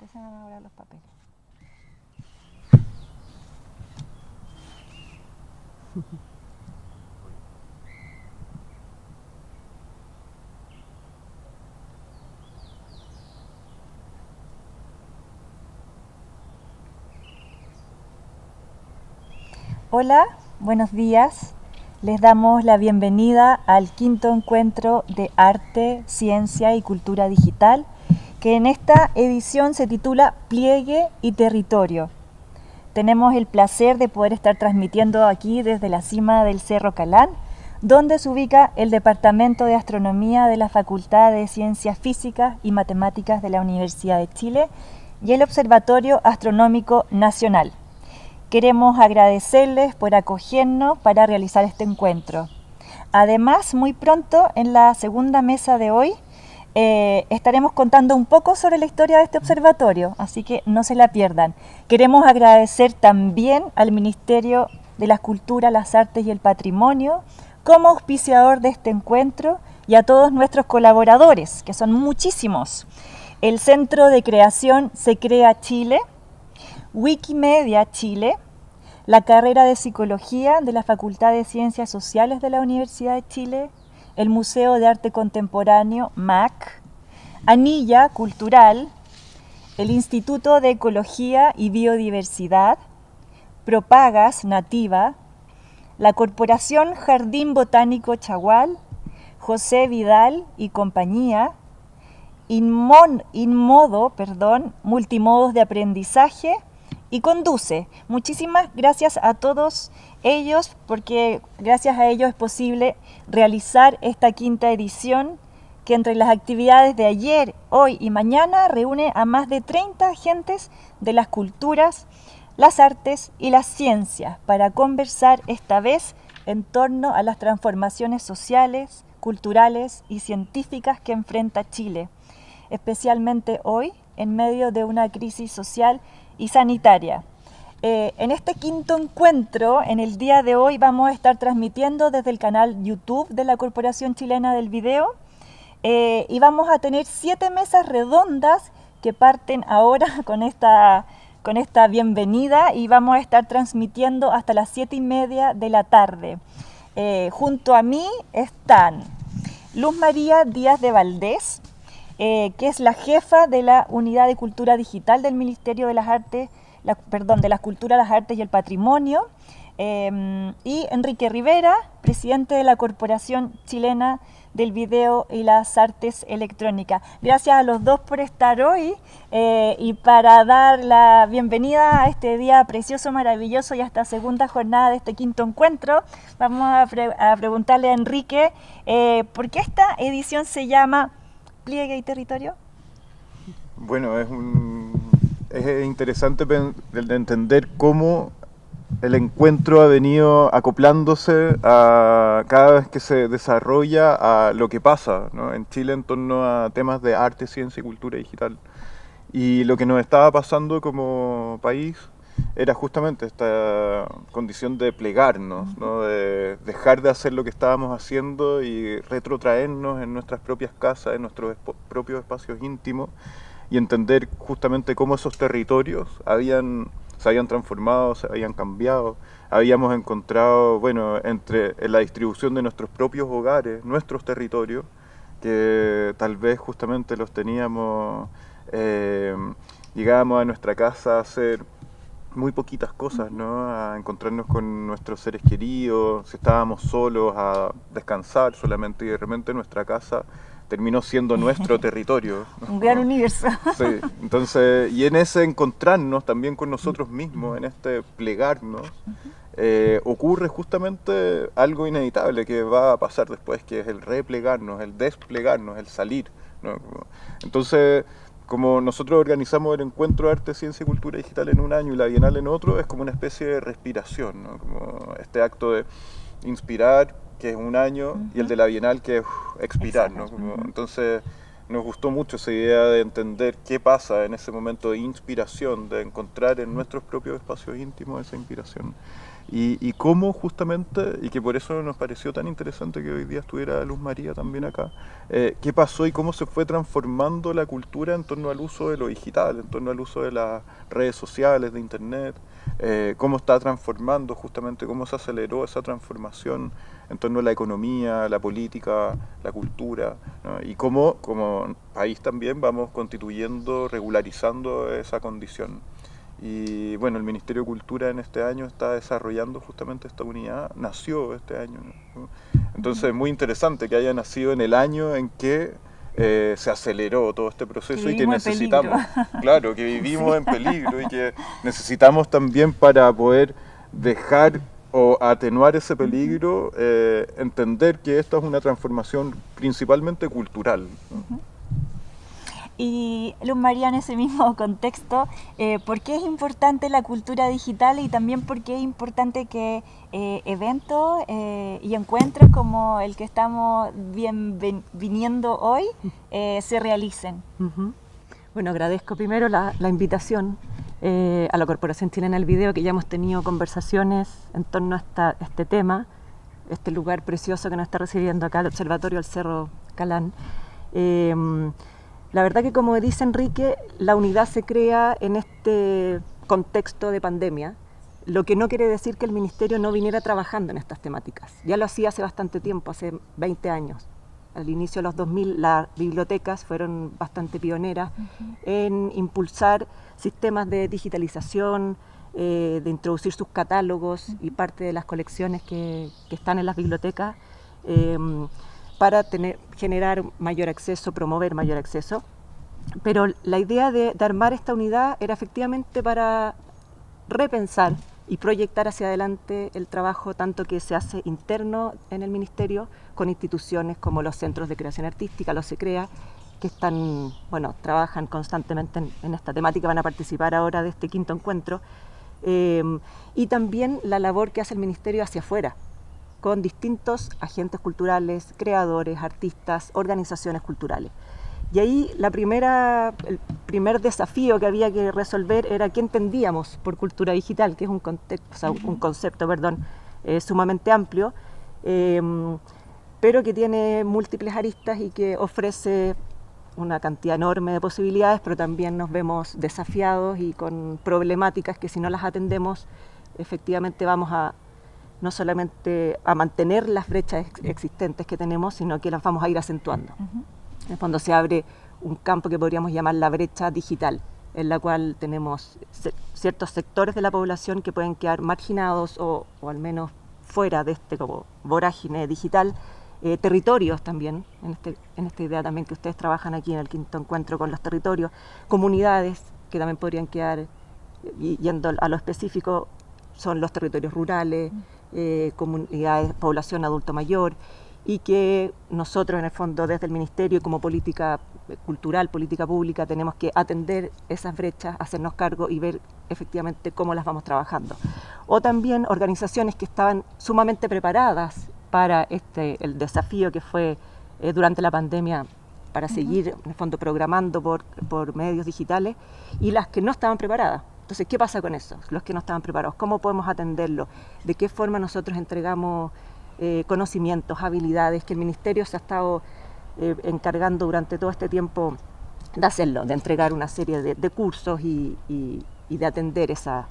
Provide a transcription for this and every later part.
empiezan ahora los papeles. Hola, buenos días. Les damos la bienvenida al quinto encuentro de Arte, Ciencia y Cultura Digital, que en esta edición se titula Pliegue y Territorio. Tenemos el placer de poder estar transmitiendo aquí desde la cima del Cerro Calán, donde se ubica el Departamento de Astronomía de la Facultad de Ciencias Físicas y Matemáticas de la Universidad de Chile y el Observatorio Astronómico Nacional. Queremos agradecerles por acogernos para realizar este encuentro. Además, muy pronto, en la segunda mesa de hoy, estaremos contando un poco sobre la historia de este observatorio, así que no se la pierdan. Queremos agradecer también al Ministerio de las Culturas, las Artes y el Patrimonio como auspiciador de este encuentro y a todos nuestros colaboradores, que son muchísimos. El Centro de Creación Se Crea Chile, Wikimedia Chile, la carrera de Psicología de la Facultad de Ciencias Sociales de la Universidad de Chile, el Museo de Arte Contemporáneo MAC, Anilla Cultural, el Instituto de Ecología y Biodiversidad, Propagas Nativa, la Corporación Jardín Botánico Chagual, José Vidal y compañía, Inmodo, Multimodos de Aprendizaje, y Conduce. Muchísimas gracias a todos ellos, porque gracias a ellos es posible realizar esta quinta edición, que entre las actividades de ayer, hoy y mañana reúne a más de 30 agentes de las culturas, las artes y las ciencias para conversar esta vez en torno a las transformaciones sociales, culturales y científicas que enfrenta Chile, especialmente hoy en medio de una crisis social y sanitaria. En este quinto encuentro, en el día de hoy, vamos a estar transmitiendo desde el canal YouTube de la Corporación Chilena del Video y vamos a tener 7 mesas redondas que parten ahora con esta bienvenida y vamos a estar transmitiendo hasta las 7:30 de la tarde. Junto a mí están Luz María Díaz de Valdés, que es la jefa de la Unidad de Cultura Digital del Ministerio de las Artes, de las Culturas, las Artes y el Patrimonio, y Enrique Rivera, presidente de la Corporación Chilena del Video y las Artes Electrónicas. Gracias a los dos por estar hoy y para dar la bienvenida a este día precioso, maravilloso y a esta segunda jornada de este quinto encuentro, vamos a preguntarle a Enrique por qué esta edición se llama Pliegue y Territorio. Bueno, es interesante de entender cómo el encuentro ha venido acoplándose a cada vez que se desarrolla a lo que pasa, ¿no?, en Chile en torno a temas de arte, ciencia y cultura digital. Y lo que nos estaba pasando como país era justamente esta condición de plegarnos, ¿no?, de dejar de hacer lo que estábamos haciendo y retrotraernos en nuestras propias casas, en nuestros propios espacios íntimos, y entender justamente cómo esos territorios se habían transformado, se habían cambiado. Habíamos encontrado, en la distribución de nuestros propios hogares, nuestros territorios, que tal vez justamente los teníamos, llegábamos a nuestra casa a hacer muy poquitas cosas, ¿no?, a encontrarnos con nuestros seres queridos, si estábamos solos, a descansar solamente, y de repente nuestra casa terminó siendo nuestro territorio, ¿no? Un gran universo. Sí, entonces, y en ese encontrarnos también con nosotros mismos, en este plegarnos, ocurre justamente algo inevitable que va a pasar después, que es el replegarnos, el desplegarnos, el salir, ¿no? Entonces, como nosotros organizamos el encuentro de arte, ciencia y cultura digital en un año y la Bienal en otro, es como una especie de respiración, ¿no?, como este acto de inspirar, que es un año, y el de la Bienal, que es expirar, ¿no? Entonces, nos gustó mucho esa idea de entender qué pasa en ese momento de inspiración, de encontrar en nuestros propios espacios íntimos esa inspiración. Y cómo justamente, y que por eso nos pareció tan interesante que hoy día estuviera Luz María también acá, qué pasó y cómo se fue transformando la cultura en torno al uso de lo digital, en torno al uso de las redes sociales, de internet, cómo está transformando justamente, cómo se aceleró esa transformación en torno a la economía, la política, la cultura, ¿no? Y cómo como país también vamos constituyendo, regularizando esa condición. Y bueno, el Ministerio de Cultura en este año está desarrollando justamente esta unidad, nació este año, ¿no? Entonces es muy interesante que haya nacido en el año en que se aceleró todo este proceso y que necesitamos, claro, que vivimos en peligro y que necesitamos también para poder dejar o atenuar ese peligro, entender que esta es una transformación principalmente cultural, ¿no? Y Luz María, en ese mismo contexto, ¿por qué es importante la cultura digital y también por qué es importante que eventos y encuentros como el que estamos viniendo hoy se realicen? Bueno, agradezco primero la invitación a la Corporación Chilena del Video, que ya hemos tenido conversaciones en torno a este tema, este lugar precioso que nos está recibiendo acá, el Observatorio del Cerro Calán. La verdad que, como dice Enrique, la unidad se crea en este contexto de pandemia, lo que no quiere decir que el Ministerio no viniera trabajando en estas temáticas. Ya lo hacía hace bastante tiempo, hace 20 años. Al inicio de los 2000, las bibliotecas fueron bastante pioneras en impulsar sistemas de digitalización, de introducir sus catálogos y parte de las colecciones que están en las bibliotecas, para generar mayor acceso, promover mayor acceso. Pero la idea de armar esta unidad era efectivamente para repensar y proyectar hacia adelante el trabajo tanto que se hace interno en el Ministerio con instituciones como los Centros de Creación Artística, los CECREA, que están, bueno, trabajan constantemente en esta temática, van a participar ahora de este quinto encuentro, y también la labor que hace el Ministerio hacia afuera, con distintos agentes culturales, creadores, artistas, organizaciones culturales. Y ahí el primer desafío que había que resolver era qué entendíamos por cultura digital, que es un concepto sumamente amplio, pero que tiene múltiples aristas y que ofrece una cantidad enorme de posibilidades, pero también nos vemos desafiados y con problemáticas que, si no las atendemos, efectivamente vamos a no solamente a mantener las brechas existentes que tenemos, sino que las vamos a ir acentuando. En el fondo se abre un campo que podríamos llamar la brecha digital, en la cual tenemos ciertos sectores de la población que pueden quedar marginados o al menos fuera de este como vorágine digital, territorios también, en esta idea también que ustedes trabajan aquí en el quinto encuentro con los territorios, comunidades que también podrían quedar, yendo a lo específico, son los territorios rurales, comunidades, población adulto mayor, y que nosotros en el fondo desde el Ministerio como política cultural, política pública, tenemos que atender esas brechas, hacernos cargo y ver efectivamente cómo las vamos trabajando. O también organizaciones que estaban sumamente preparadas para el desafío que fue durante la pandemia, para seguir en el fondo programando por medios digitales, y las que no estaban preparadas. Entonces, ¿qué pasa con eso? Los que no estaban preparados, ¿cómo podemos atenderlo? ¿De qué forma nosotros entregamos conocimientos, habilidades que el Ministerio se ha estado encargando durante todo este tiempo de hacerlo, de entregar una serie de cursos y de atender esas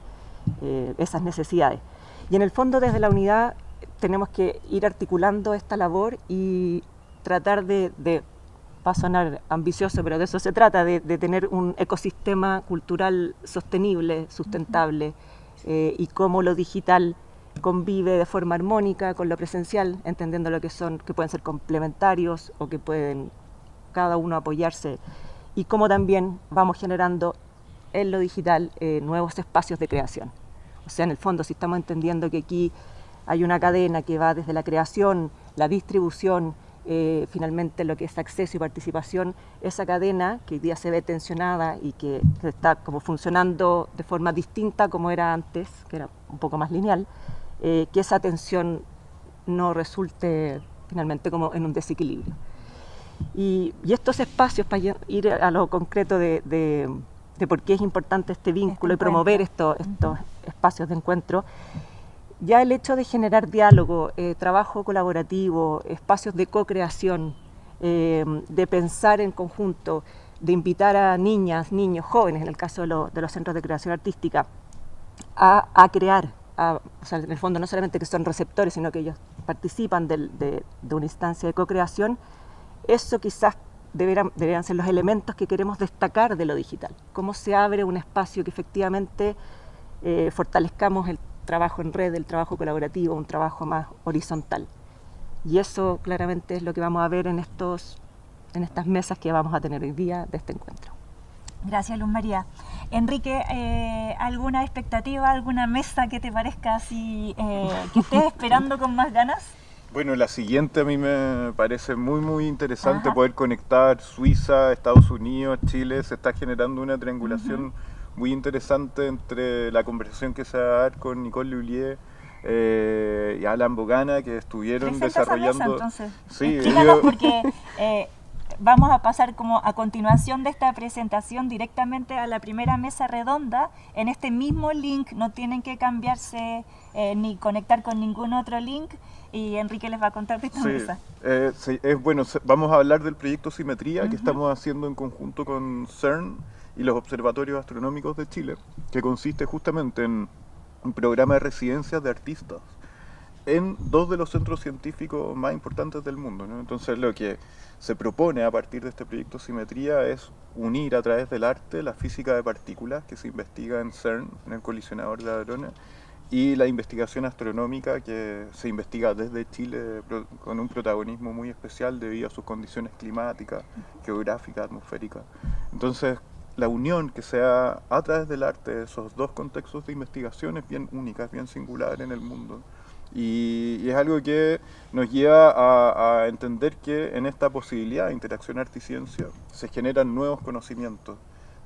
necesidades? Y en el fondo, desde la unidad, tenemos que ir articulando esta labor y tratar va a sonar ambicioso, pero de eso se trata, de tener un ecosistema cultural sostenible, sustentable, y cómo lo digital convive de forma armónica con lo presencial, entendiendo lo que pueden ser complementarios o que pueden cada uno apoyarse, y cómo también vamos generando en lo digital nuevos espacios de creación. O sea, en el fondo, si estamos entendiendo que aquí hay una cadena que va desde la creación, la distribución, finalmente lo que es acceso y participación, esa cadena que hoy día se ve tensionada y que está como funcionando de forma distinta como era antes, que era un poco más lineal, que esa tensión no resulte finalmente como en un desequilibrio. Y estos espacios, para ir a lo concreto de por qué es importante este vínculo y promover estos espacios de encuentro, ya el hecho de generar diálogo, trabajo colaborativo, espacios de co-creación, de pensar en conjunto, de invitar a niñas, niños, jóvenes, en el caso de los centros de creación artística, a crear, o sea, en el fondo no solamente que son receptores, sino que ellos participan de una instancia de co-creación. Eso quizás deberían ser los elementos que queremos destacar de lo digital. Cómo se abre un espacio que efectivamente fortalezcamos el trabajo en red, el trabajo colaborativo, un trabajo más horizontal. Y eso claramente es lo que vamos a ver en estas mesas que vamos a tener hoy día de este encuentro. Gracias, Luz María. Enrique, ¿alguna expectativa, alguna mesa que te parezca así, que estés esperando con más ganas? Bueno, la siguiente a mí me parece muy interesante. Poder conectar Suiza, Estados Unidos, Chile. Se está generando una triangulación muy interesante entre la conversación que se va a dar con Nicole Lullier y Alan Bogana, que estuvieron desarrollando... Entonces, sí, explícanos porque vamos a pasar como a continuación de esta presentación directamente a la primera mesa redonda. En este mismo link no tienen que cambiarse ni conectar con ningún otro link, y Enrique les va a contar de esta mesa. Bueno, vamos a hablar del proyecto Simetría que estamos haciendo en conjunto con CERN y los observatorios astronómicos de Chile, que consiste justamente en un programa de residencias de artistas en dos de los centros científicos más importantes del mundo, ¿no? Entonces lo que se propone a partir de este proyecto Simetría es unir a través del arte la física de partículas que se investiga en CERN, en el colisionador de hadrones, y la investigación astronómica que se investiga desde Chile con un protagonismo muy especial debido a sus condiciones climáticas, geográficas, atmosféricas. Entonces, la unión que se da a través del arte de esos dos contextos de investigación es bien única, es bien singular en el mundo. Y es algo que nos lleva a entender que en esta posibilidad de interacción arte y ciencia se generan nuevos conocimientos,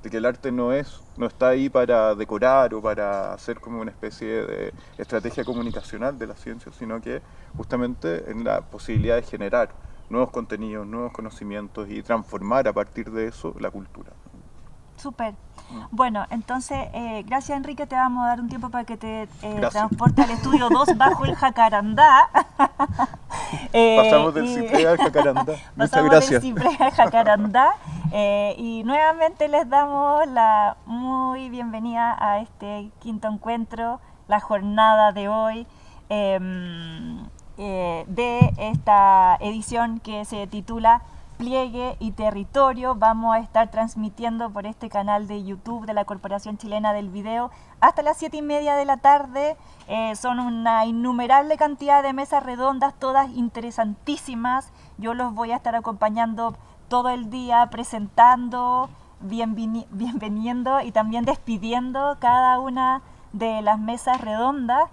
de que el arte no está ahí para decorar o para hacer como una especie de estrategia comunicacional de la ciencia, sino que justamente en la posibilidad de generar nuevos contenidos, nuevos conocimientos y transformar a partir de eso la cultura. Súper. Bueno, entonces, gracias Enrique, te vamos a dar un tiempo para que te transporte al estudio 2 bajo el Jacarandá. Pasamos del Ciprés al Jacarandá. Muchas gracias. Del Ciprés al Jacarandá. Y nuevamente les damos la muy bienvenida a este quinto encuentro, la jornada de hoy, de esta edición que se titula Pliegue y Territorio. Vamos a estar transmitiendo por este canal de YouTube de la Corporación Chilena del Video hasta las 7:30 de la tarde. Son una innumerable cantidad de mesas redondas, todas interesantísimas. Yo los voy a estar acompañando todo el día, presentando, bienveniendo y también despidiendo cada una de las mesas redondas.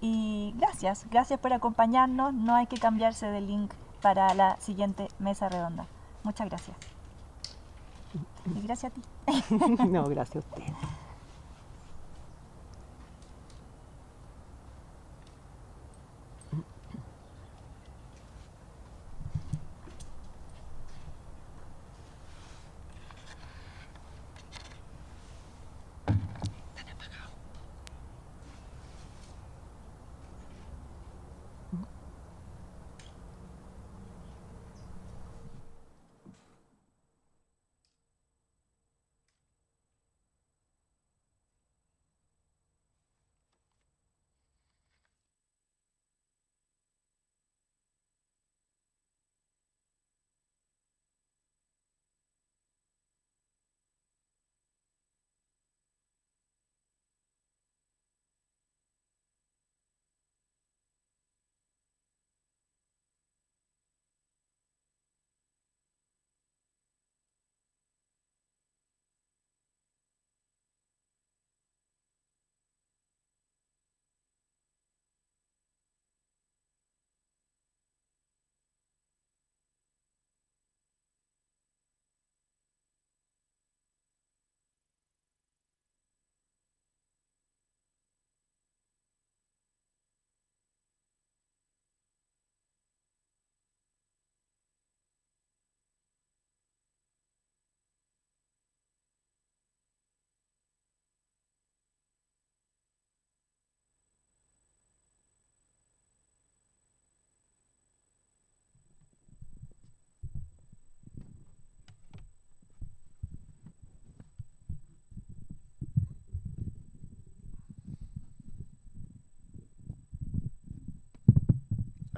Y gracias por acompañarnos. No hay que cambiarse de link para la siguiente mesa redonda. Muchas gracias. Y gracias a ti. No, gracias a usted.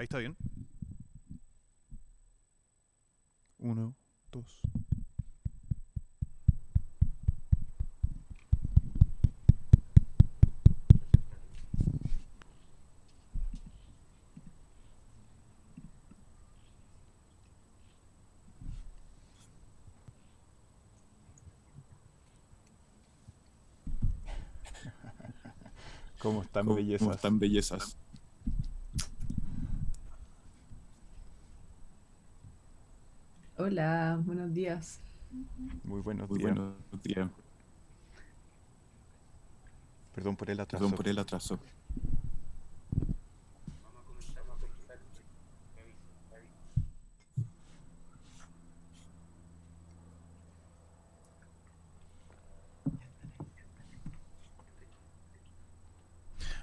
Ahí está bien. 1, 2. ¿Cómo están bellezas? ¿Cómo están bellezas? Hola, buenos días. Muy buenos Muy días. buenos días. Perdón por el atraso. Perdón por el atraso.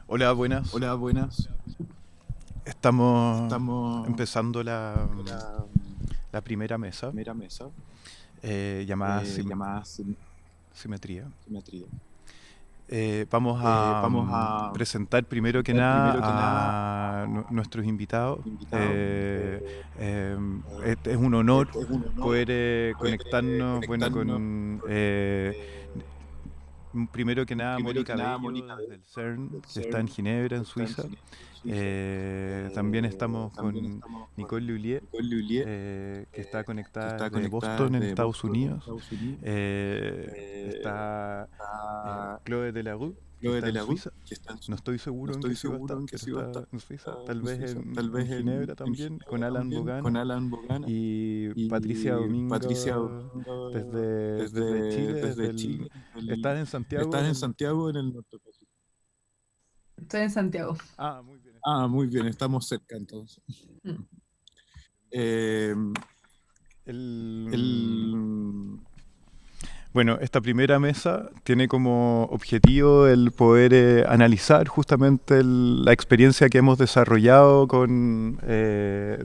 Hola, buenas. Hola, buenas. Estamos Estamos empezando la primera mesa mesa llamada llamada Simetría. Simetría. Vamos vamos a presentar primero que presentar nada a nuestros invitados. invitados. Es un honor Es un honor poder conectarnos, bueno, conectarnos con primero que nada primero Mónica que nada, Bello Mónica desde el CERN, del que está en CERN, Ginebra, en que está en Suiza. Ginebra, Suiza. También estamos También con estamos con Nicole Lullier, Nicole Lullier, que está que conectada está desde conectada Boston, en de Estados Boston, en Unidos. Estados Unidos. Está Está Chloe Delarue, que Chloe está en Delarue, Suiza. que está en No estoy seguro No en qué estoy ciudad seguro está, en qué pero ciudad está está. en Suiza. Está Tal en vez Suiza, en, tal vez en Ginebra en también, con Ginebra Alan también, Bogana. con Alan Bogana. Y Y Patricia Patricia Domingo Domingo desde Chile, desde Chile. ¿estás en Santiago? Estás en Santiago, en el norte. Estoy en Santiago. Ah, muy bien. Muy bien, estamos cerca entonces. Mm. Eh, El, el, Bueno, esta primera mesa tiene como objetivo el poder analizar justamente la experiencia que hemos desarrollado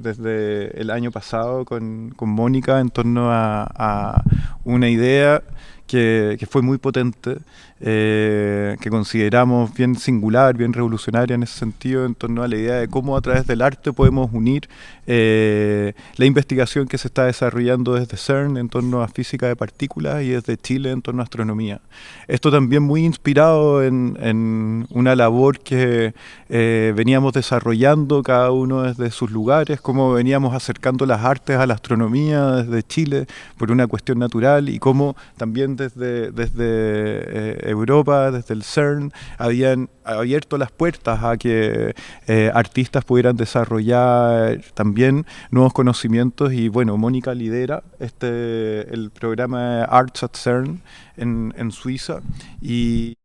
desde el año pasado con Mónica en torno a una idea que fue muy potente, que consideramos bien singular, bien revolucionaria en ese sentido, en torno a la idea de cómo a través del arte podemos unir la investigación que se está desarrollando desde CERN en torno a física de partículas y desde Chile en torno a astronomía. Esto también muy inspirado en una labor que veníamos desarrollando cada uno desde sus lugares, cómo veníamos acercando las artes a la astronomía desde Chile por una cuestión natural y cómo también desde Europa, desde el CERN, habían abierto las puertas a que artistas pudieran desarrollar también nuevos conocimientos y bueno, Mónica lidera el programa Arts at CERN en Suiza y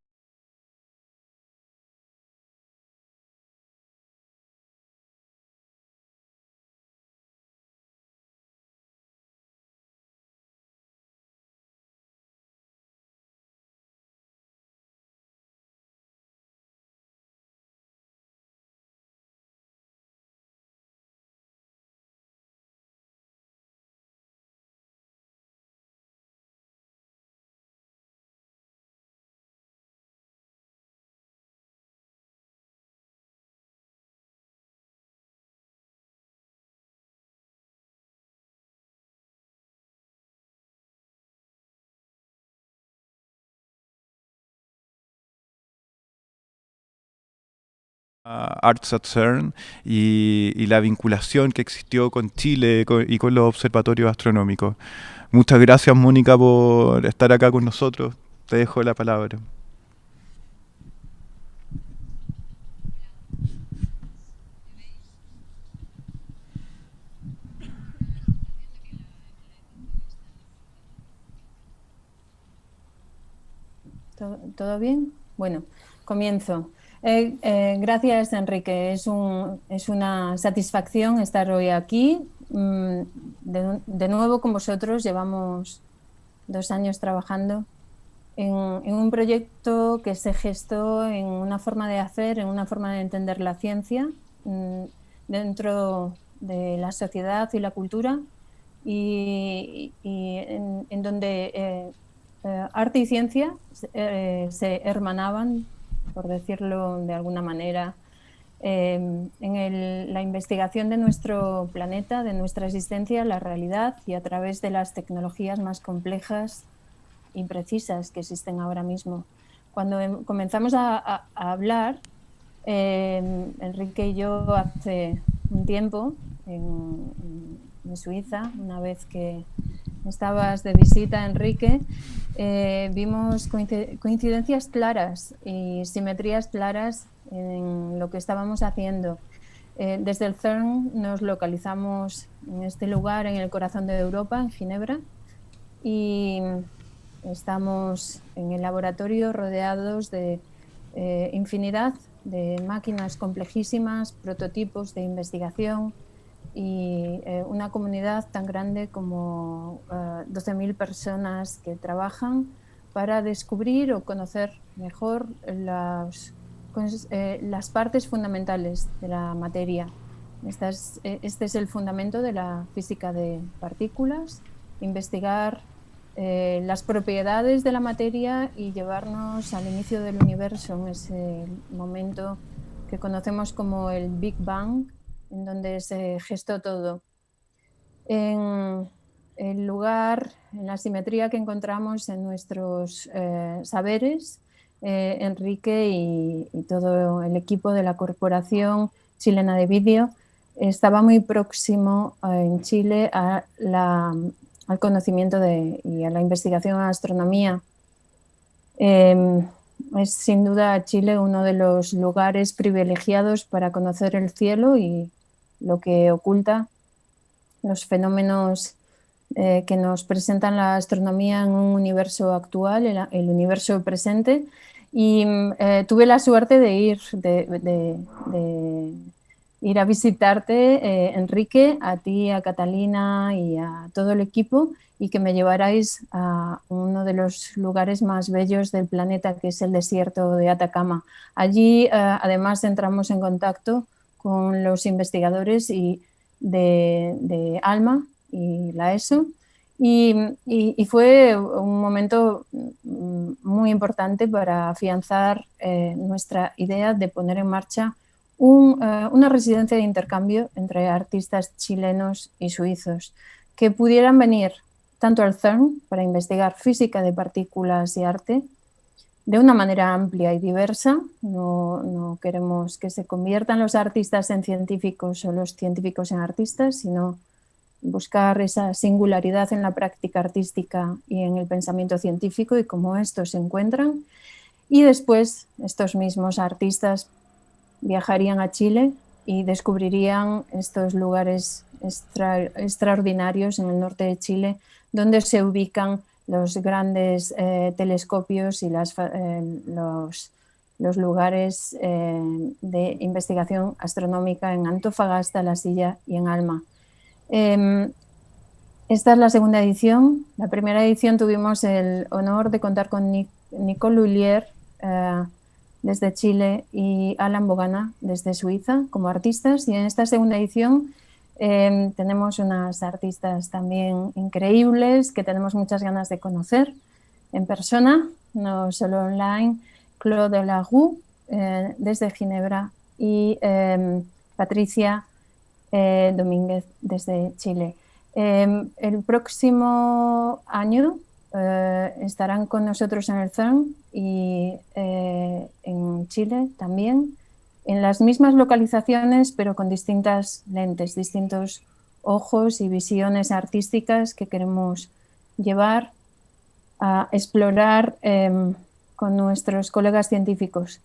Arts at CERN y la vinculación que existió con Chile y con los observatorios astronómicos. Muchas gracias, Mónica, por estar acá con nosotros. Te dejo la palabra. ¿Todo bien? Bueno, comienzo. Gracias, Enrique. Es una satisfacción estar hoy aquí. De nuevo con vosotros. Llevamos 2 años trabajando en un proyecto que se gestó en una forma de hacer, en una forma de entender la ciencia dentro de la sociedad y la cultura y en donde arte y ciencia se hermanaban, por decirlo de alguna manera, la investigación de nuestro planeta, de nuestra existencia, la realidad, y a través de las tecnologías más complejas y precisas que existen ahora mismo. Cuando comenzamos a hablar, Enrique y yo hace un tiempo en Suiza, una vez que estabas de visita, Enrique, vimos coincidencias claras y simetrías claras en lo que estábamos haciendo. Desde el CERN nos localizamos en este lugar, en el corazón de Europa, en Ginebra, y estamos en el laboratorio rodeados de infinidad de máquinas complejísimas, prototipos de investigación y una comunidad tan grande como 12.000 personas que trabajan para descubrir o conocer mejor las partes fundamentales de la materia. Este es el fundamento de la física de partículas, investigar las propiedades de la materia y llevarnos al inicio del universo, en ese momento que conocemos como el Big Bang, en donde se gestó todo. En el lugar, en la simetría que encontramos en nuestros saberes, Enrique y todo el equipo de la Corporación Chilena de Vídeo estaba muy próximo en Chile al conocimiento y a la investigación en astronomía. Es sin duda Chile uno de los lugares privilegiados para conocer el cielo y lo que oculta, los fenómenos que nos presentan la astronomía en un universo actual, el universo presente. Y tuve la suerte de ir a visitarte, Enrique, a ti, a Catalina y a todo el equipo, y que me llevarais a uno de los lugares más bellos del planeta, que es el desierto de Atacama. Allí, además, entramos en contacto con los investigadores de ALMA y la ESO, y fue un momento muy importante para afianzar nuestra idea de poner en marcha una residencia de intercambio entre artistas chilenos y suizos que pudieran venir tanto al CERN para investigar física de partículas y arte de una manera amplia y diversa. No queremos que se conviertan los artistas en científicos o los científicos en artistas, sino buscar esa singularidad en la práctica artística y en el pensamiento científico, y cómo estos se encuentran. Y después estos mismos artistas viajarían a Chile y descubrirían estos lugares extraordinarios en el norte de Chile, donde se ubican los grandes telescopios y los lugares de investigación astronómica en Antofagasta, La Silla y en Alma. Esta es la segunda edición. La primera edición tuvimos el honor de contar con Nicole Lhuillier desde Chile y Alan Bogana desde Suiza como artistas, y en esta segunda edición tenemos unas artistas también increíbles que tenemos muchas ganas de conocer en persona, no solo online. Claude Laroux desde Ginebra y Patricia Domínguez desde Chile. El próximo año estarán con nosotros en el CERN y en Chile también, en las mismas localizaciones, pero con distintas lentes, distintos ojos y visiones artísticas que queremos llevar a explorar con nuestros colegas científicos.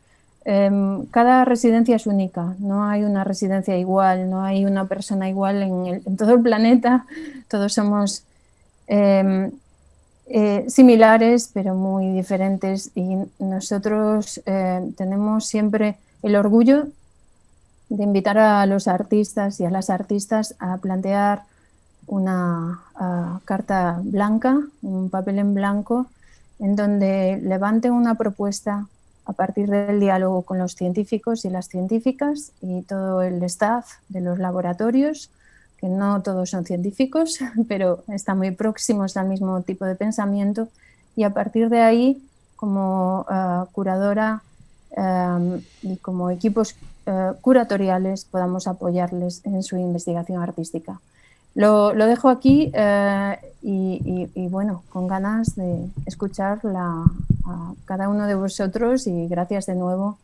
Cada residencia es única, no hay una residencia igual, no hay una persona igual en todo el planeta. Todos somos similares, pero muy diferentes, y nosotros tenemos siempre el orgullo de invitar a los artistas y a las artistas a plantear una carta blanca, un papel en blanco, en donde levanten una propuesta a partir del diálogo con los científicos y las científicas y todo el staff de los laboratorios, que no todos son científicos, pero están muy próximos al mismo tipo de pensamiento, y a partir de ahí, como curadora y como equipos curatoriales podamos apoyarles en su investigación artística. Lo dejo aquí y bueno, con ganas de escuchar a cada uno de vosotros, y gracias de nuevo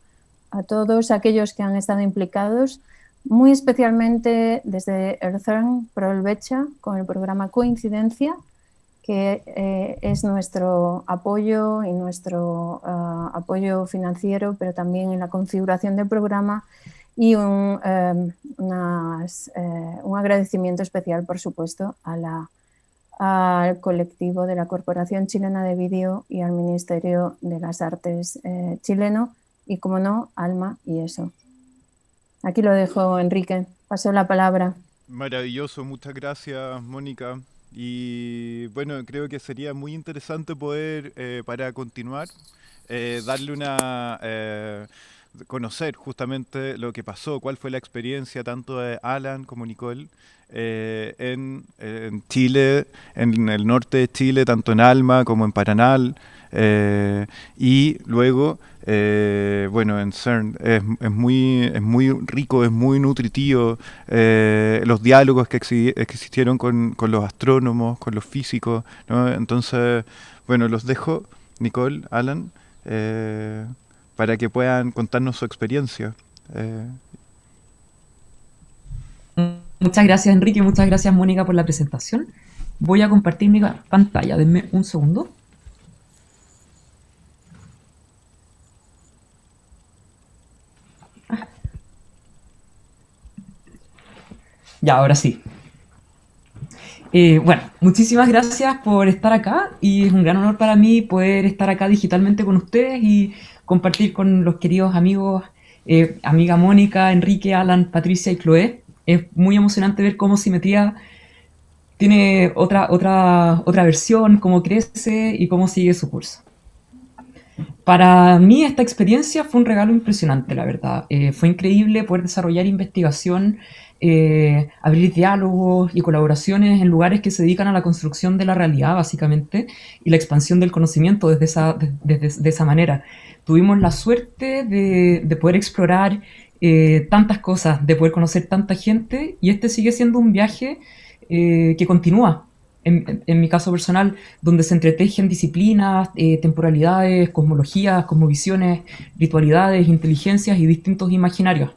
a todos aquellos que han estado implicados, muy especialmente desde Earthern Prolbecha con el programa Coincidencia, que es nuestro apoyo y nuestro apoyo financiero, pero también en la configuración del programa, y un agradecimiento especial, por supuesto, al colectivo de la Corporación Chilena de Vídeo y al Ministerio de las Artes chileno, y, como no, Alma y ESO. Aquí lo dejo, Enrique. Paso la palabra. Maravilloso, muchas gracias, Mónica. Y bueno, creo que sería muy interesante poder, para continuar, darle conocer justamente lo que pasó, cuál fue la experiencia tanto de Alan como Nicole en Chile, en el norte de Chile, tanto en Alma como en Paranal, y luego, bueno, en CERN es muy rico, es muy nutritivo, los diálogos que existieron con los astrónomos, con los físicos, ¿no? Entonces, bueno, los dejo, Nicole, Alan, para que puedan contarnos su experiencia. Muchas gracias, Enrique, muchas gracias, Mónica, por la presentación. Voy a compartir mi pantalla, denme un segundo. Ya, ahora sí. Bueno, muchísimas gracias por estar acá, y es un gran honor para mí poder estar acá digitalmente con ustedes y compartir con los queridos amigos, amiga Mónica, Enrique, Alan, Patricia y Chloé. Es muy emocionante ver cómo Simetría tiene otra versión, cómo crece y cómo sigue su curso. Para mí esta experiencia fue un regalo impresionante, la verdad. Fue increíble poder desarrollar investigación, abrir diálogos y colaboraciones en lugares que se dedican a la construcción de la realidad, básicamente, y la expansión del conocimiento de esa manera. Tuvimos la suerte de poder explorar tantas cosas, de poder conocer tanta gente, y este sigue siendo un viaje que continúa. En mi caso personal, donde se entretejen disciplinas, temporalidades, cosmologías, cosmovisiones, ritualidades, inteligencias y distintos imaginarios.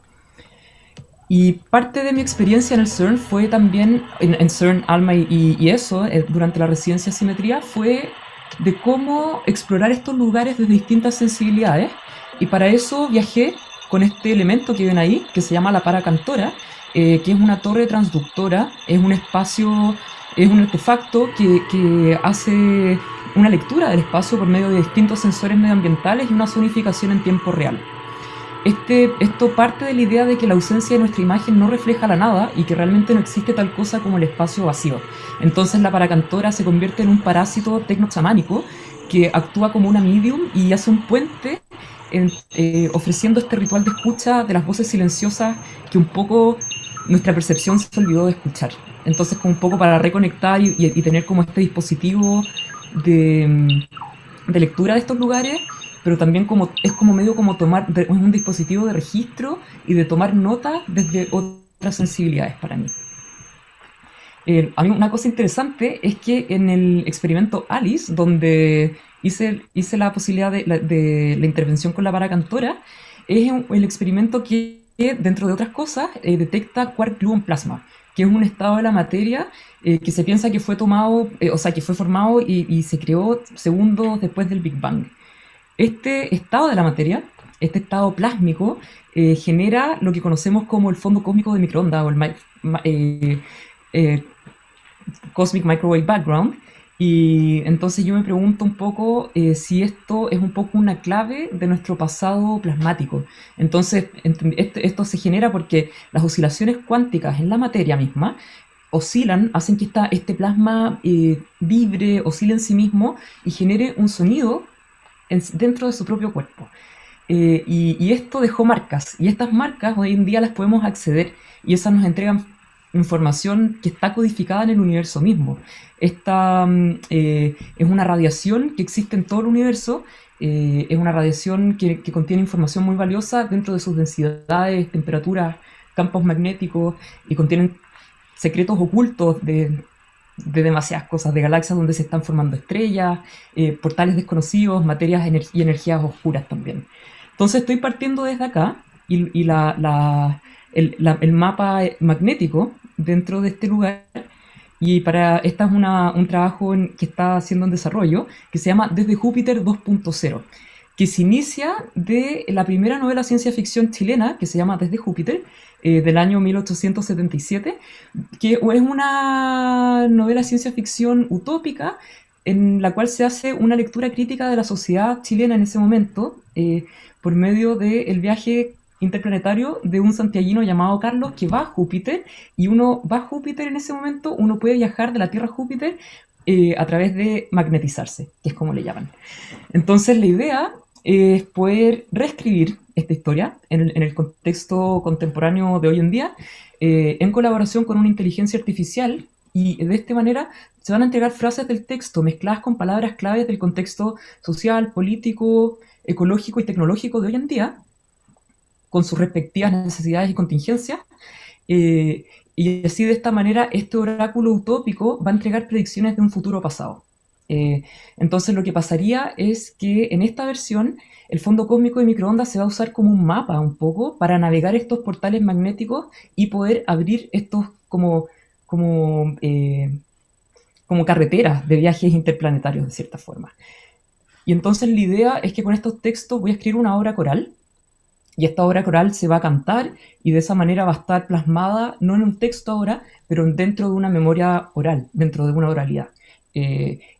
Y parte de mi experiencia en el CERN fue también, en CERN, Alma y ESO, durante la residencia de Simetría, fue de cómo explorar estos lugares desde distintas sensibilidades. Y para eso viajé con este elemento que ven ahí, que se llama la paracantora, que es una torre transductora, es un espacio, es un artefacto que hace una lectura del espacio por medio de distintos sensores medioambientales y una zonificación en tiempo real. Esto parte de la idea de que la ausencia de nuestra imagen no refleja la nada y que realmente no existe tal cosa como el espacio vacío. Entonces la paracantora se convierte en un parásito tecnochamánico que actúa como una medium y hace un puente ofreciendo este ritual de escucha de las voces silenciosas que un poco nuestra percepción se olvidó de escuchar. Entonces, como un poco para reconectar y tener como este dispositivo de lectura de estos lugares, pero también es como medio como es un dispositivo de registro y de tomar notas desde otras sensibilidades para mí. A mí una cosa interesante es que en el experimento Alice, donde hice la posibilidad de la intervención con la paracantora, es el experimento que, dentro de otras cosas, detecta quark gluon plasma, que es un estado de la materia que se piensa que fue tomado, o sea, que fue formado y se creó segundos después del Big Bang. Este estado de la materia, este estado plásmico, genera lo que conocemos como el fondo cósmico de microondas, o el Cosmic Microwave Background. Y entonces yo me pregunto un poco si esto es un poco una clave de nuestro pasado plasmático. Entonces esto se genera porque las oscilaciones cuánticas en la materia misma oscilan, hacen que este plasma vibre, oscile en sí mismo y genere un sonido dentro de su propio cuerpo. Y esto dejó marcas, y estas marcas hoy en día las podemos acceder, y esas nos entregan información que está codificada en el universo mismo. Esta es una radiación que existe en todo el universo, es una radiación que contiene información muy valiosa dentro de sus densidades, temperaturas, campos magnéticos, y contienen secretos ocultos de demasiadas cosas, de galaxias donde se están formando estrellas, portales desconocidos, materias y energías oscuras también. Entonces estoy partiendo desde acá y el mapa magnético dentro de este lugar, y para esta es un trabajo que está haciendo en desarrollo, que se llama Desde Júpiter 2.0, que se inicia de la primera novela ciencia ficción chilena, que se llama Desde Júpiter, del año 1877, que es una novela ciencia ficción utópica en la cual se hace una lectura crítica de la sociedad chilena en ese momento, por medio del viaje interplanetario de un santiaguino llamado Carlos, que va a Júpiter, y uno va a Júpiter en ese momento, uno puede viajar de la Tierra a Júpiter a través de magnetizarse, que es como le llaman. Entonces la idea es poder reescribir esta historia en el contexto contemporáneo de hoy en día, en colaboración con una inteligencia artificial, y de esta manera se van a entregar frases del texto mezcladas con palabras claves del contexto social, político, ecológico y tecnológico de hoy en día, con sus respectivas necesidades y contingencias, y así de esta manera este oráculo utópico va a entregar predicciones de un futuro pasado. Entonces lo que pasaría es que en esta versión el fondo cósmico de microondas se va a usar como un mapa un poco para navegar estos portales magnéticos y poder abrir estos como carreteras de viajes interplanetarios de cierta forma. Y entonces la idea es que con estos textos voy a escribir una obra coral, y esta obra coral se va a cantar, y de esa manera va a estar plasmada no en un texto ahora, pero dentro de una memoria oral, dentro de una oralidad.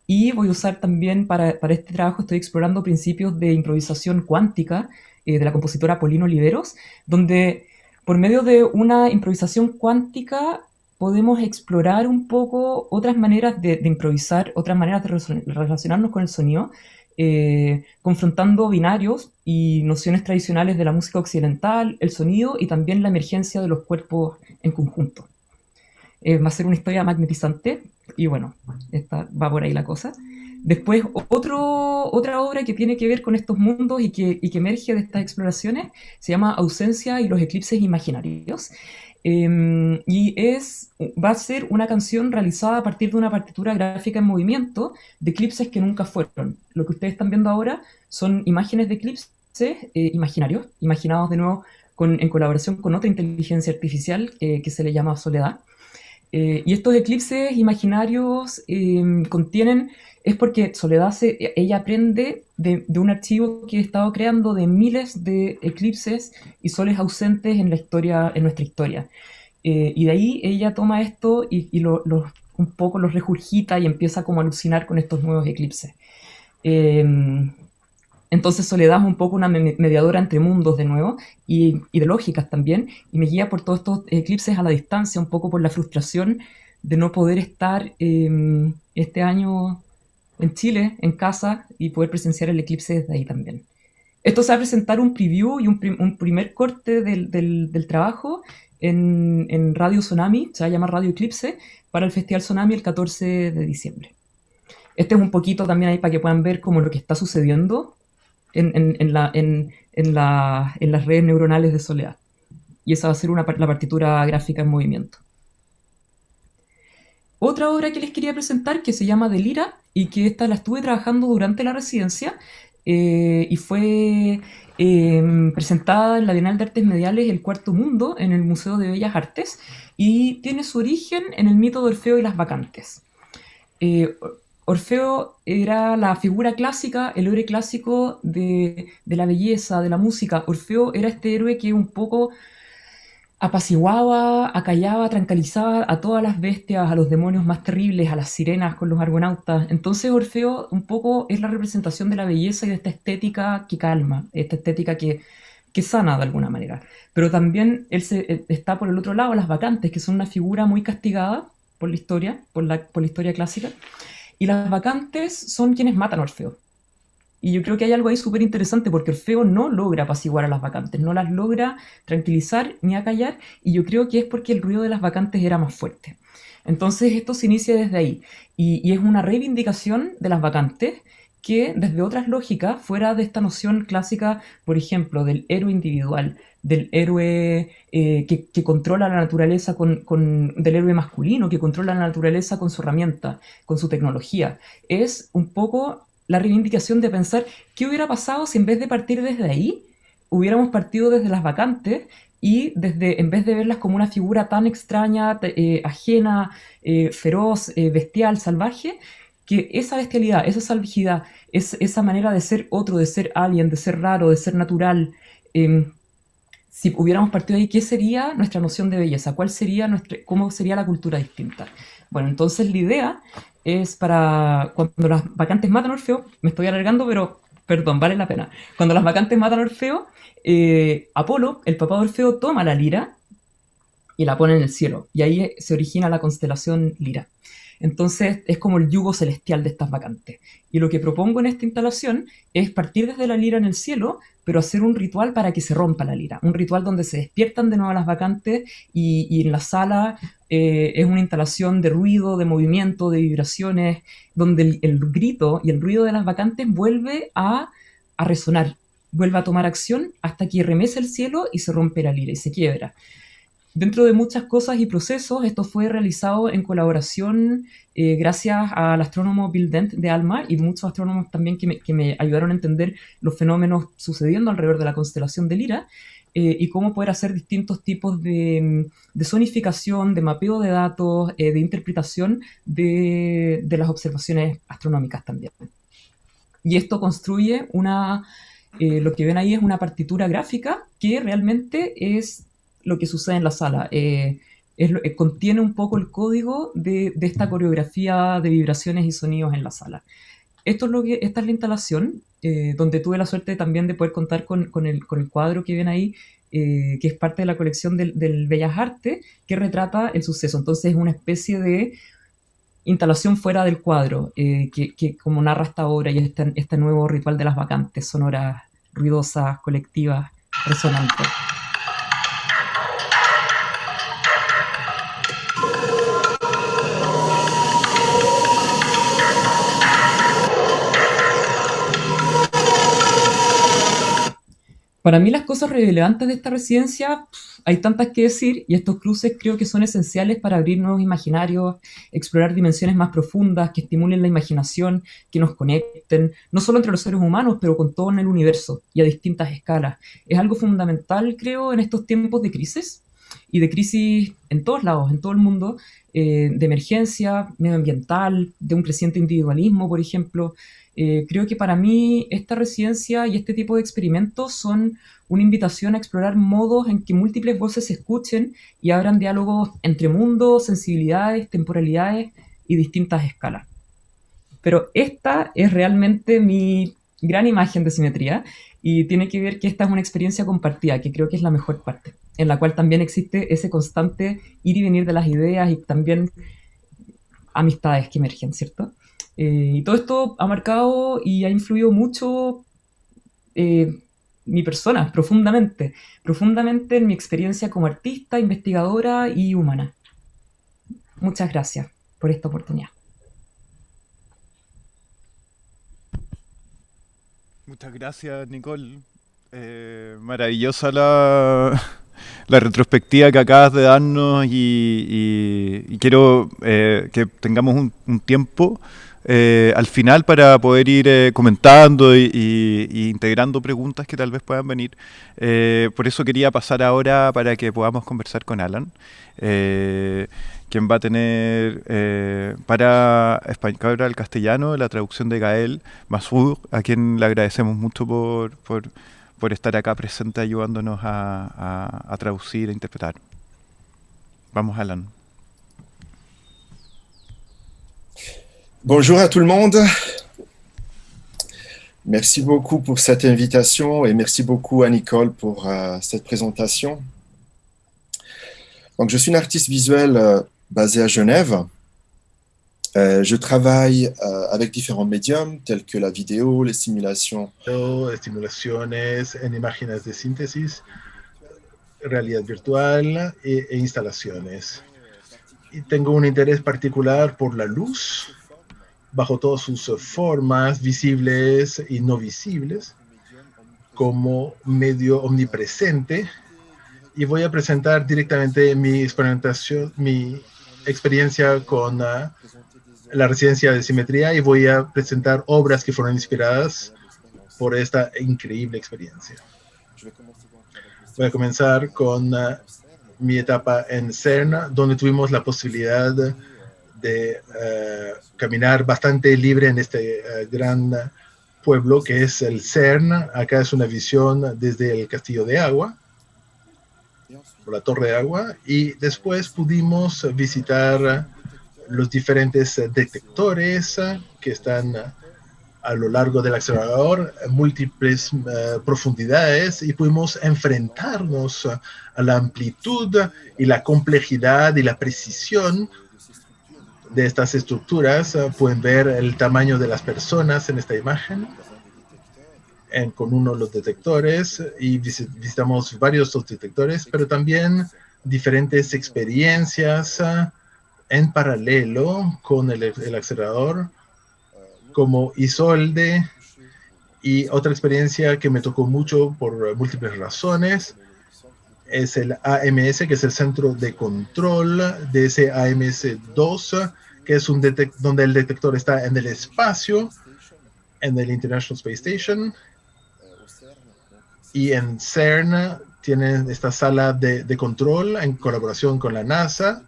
Y voy a usar también para este trabajo, estoy explorando principios de improvisación cuántica de la compositora Paulina Oliveros, donde por medio de una improvisación cuántica podemos explorar un poco otras maneras de improvisar, otras maneras de relacionarnos con el sonido, confrontando binarios y nociones tradicionales de la música occidental, el sonido y también la emergencia de los cuerpos en conjunto. Va a ser una historia magnetizante, y bueno, va por ahí la cosa. Después, otra obra que tiene que ver con estos mundos y que emerge de estas exploraciones se llama Ausencia y los eclipses imaginarios. Y va a ser una canción realizada a partir de una partitura gráfica en movimiento de eclipses que nunca fueron. Lo que ustedes están viendo ahora son imágenes de eclipses imaginarios, imaginados de nuevo en colaboración con otra inteligencia artificial que se le llama Soledad. Y estos eclipses imaginarios contienen, es porque Soledad ella aprende de un archivo que he estado creando de miles de eclipses y soles ausentes en nuestra historia. Y de ahí ella toma esto y un poco los regurgita y empieza como a alucinar con estos nuevos eclipses. Entonces Soledad es un poco una mediadora entre mundos de nuevo, y de lógicas también, y me guía por todos estos eclipses a la distancia, un poco por la frustración de no poder estar este año en Chile, en casa, y poder presenciar el eclipse desde ahí también. Esto se va a presentar un preview y un primer corte del trabajo en Radio Tsunami, se va a llamar Radio Eclipse, para el Festival Tsunami el 14 de diciembre. Este es un poquito también ahí para que puedan ver como lo que está sucediendo en las redes neuronales de Soledad. Y esa va a ser la partitura gráfica en movimiento. Otra obra que les quería presentar, que se llama Delira, y que esta la estuve trabajando durante la residencia, y fue presentada en la Bienal de Artes Mediales El Cuarto Mundo, en el Museo de Bellas Artes, y tiene su origen en el mito de Orfeo y las Bacantes. Orfeo era la figura clásica, el héroe clásico de la belleza, de la música. Orfeo era este héroe que un poco apaciguaba, acallaba, tranquilizaba a todas las bestias, a los demonios más terribles, a las sirenas con los argonautas. Entonces Orfeo un poco es la representación de la belleza y de esta estética que calma, esta estética que sana de alguna manera. Pero también él está por el otro lado, las Bacantes, que son una figura muy castigada por la historia, por la historia clásica. Y las Bacantes son quienes matan a Orfeo. Y yo creo que hay algo ahí súper interesante porque Orfeo no logra apaciguar a las bacantes, no las logra tranquilizar ni acallar, y yo creo que es porque el ruido de las bacantes era más fuerte. Entonces esto se inicia desde ahí, y es una reivindicación de las bacantes que desde otras lógicas, fuera de esta noción clásica, por ejemplo, del héroe individual, del héroe que controla la naturaleza del héroe masculino, que controla la naturaleza con su herramienta, con su tecnología, es un poco la reivindicación de pensar qué hubiera pasado si en vez de partir desde ahí, hubiéramos partido desde las bacantes y en vez de verlas como una figura tan extraña, ajena, feroz, bestial, salvaje, que esa bestialidad, esa salvajidad, esa manera de ser otro, de ser alien, de ser raro, de ser natural, si hubiéramos partido de ahí, ¿qué sería nuestra noción de belleza? ¿Cómo sería la cultura distinta? Bueno, entonces la idea es para cuando las bacantes matan a Orfeo, me estoy alargando, pero perdón, vale la pena. Cuando las bacantes matan a Orfeo, Apolo, el papá de Orfeo, toma la lira y la pone en el cielo, y ahí se origina la constelación Lira. Entonces es como el yugo celestial de estas bacantes. Y lo que propongo en esta instalación es partir desde la lira en el cielo, pero hacer un ritual para que se rompa la lira. Un ritual donde se despiertan de nuevo las bacantes y en la sala es una instalación de ruido, de movimiento, de vibraciones, donde el grito y el ruido de las bacantes vuelve a resonar, vuelve a tomar acción hasta que remece el cielo y se rompe la lira y se quiebra. Dentro de muchas cosas y procesos, esto fue realizado en colaboración gracias al astrónomo Bill Dent de ALMA y muchos astrónomos también que me ayudaron a entender los fenómenos sucediendo alrededor de la constelación de Lira y cómo poder hacer distintos tipos de zonificación, de mapeo de datos, de interpretación de las observaciones astronómicas también. Y esto construye lo que ven ahí es una partitura gráfica que realmente es lo que sucede en la sala. Contiene un poco el código de esta coreografía de vibraciones y sonidos en la sala. Esta es la instalación, donde tuve la suerte también de poder contar con el cuadro que ven ahí, que es parte de la colección del Bellas Artes, que retrata el suceso. Entonces es una especie de instalación fuera del cuadro, que como narra esta obra y este nuevo ritual de las bacantes, sonoras, ruidosas, colectivas, resonantes. Para mí las cosas relevantes de esta residencia, hay tantas que decir, y estos cruces creo que son esenciales para abrir nuevos imaginarios, explorar dimensiones más profundas, que estimulen la imaginación, que nos conecten, no solo entre los seres humanos, pero con todo en el universo y a distintas escalas. Es algo fundamental, creo, en estos tiempos de crisis, y de crisis en todos lados, en todo el mundo, de emergencia medioambiental, de un creciente individualismo, por ejemplo. Creo que para mí esta residencia y este tipo de experimentos son una invitación a explorar modos en que múltiples voces se escuchen y abran diálogos entre mundos, sensibilidades, temporalidades y distintas escalas. Pero esta es realmente mi gran imagen de simetría y tiene que ver que esta es una experiencia compartida, que creo que es la mejor parte, en la cual también existe ese constante ir y venir de las ideas y también amistades que emergen, ¿cierto? Y todo esto ha marcado y ha influido mucho mi persona, profundamente en mi experiencia como artista, investigadora y humana. Muchas gracias por esta oportunidad. Muchas gracias, Nicole. Maravillosa la retrospectiva que acabas de darnos y quiero que tengamos un tiempo al final para poder ir comentando y integrando preguntas que tal vez puedan venir. Por eso quería pasar ahora para que podamos conversar con Alan, quien va a tener para español al castellano la traducción de Gael Massoud, a quien le agradecemos mucho por estar acá presente ayudándonos a traducir e interpretar. Vamos, Alan. Bonjour à tout le monde. Merci beaucoup pour cette invitation et merci beaucoup à Nicole pour cette présentation. Donc, je suis une artiste visuelle basée à Genève Je travaille avec différents médiums tels que la vidéo, les simulations. Estimulaciones en imágenes de síntesis, realidad virtual e instalaciones. Y tengo un interés particular por la luz, bajo todas sus formas visibles y no visibles, como medio omnipresente. Y voy a presentar directamente mi experimentación, mi experiencia con la residencia de simetría, y voy a presentar obras que fueron inspiradas por esta increíble experiencia. Voy a comenzar con mi etapa en CERN, donde tuvimos la posibilidad de caminar bastante libre en este gran pueblo que es el CERN. Acá es una visión desde el castillo de agua, por la torre de agua, y después pudimos visitar los diferentes detectores que están a lo largo del acelerador, múltiples profundidades, y pudimos enfrentarnos a la amplitud y la complejidad y la precisión de estas estructuras. Pueden ver el tamaño de las personas en esta imagen, con uno de los detectores, y visitamos varios de los detectores, pero también diferentes experiencias en paralelo con el acelerador, como Isolde, y otra experiencia que me tocó mucho por múltiples razones es el AMS, que es el centro de control de ese AMS-2, que es donde el detector está en el espacio, en el International Space Station, y en CERN tienen esta sala de control en colaboración con la NASA.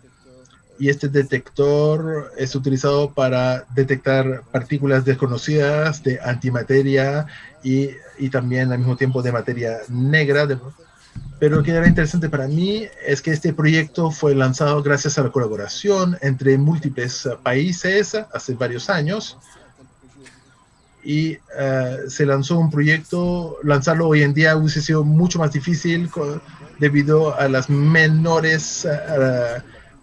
Y este detector es utilizado para detectar partículas desconocidas de antimateria y también al mismo tiempo de materia negra. Pero lo que era interesante para mí es que este proyecto fue lanzado gracias a la colaboración entre múltiples países hace varios años. Y se lanzó un proyecto. Lanzarlo hoy en día hubiese sido mucho más difícil debido a las menores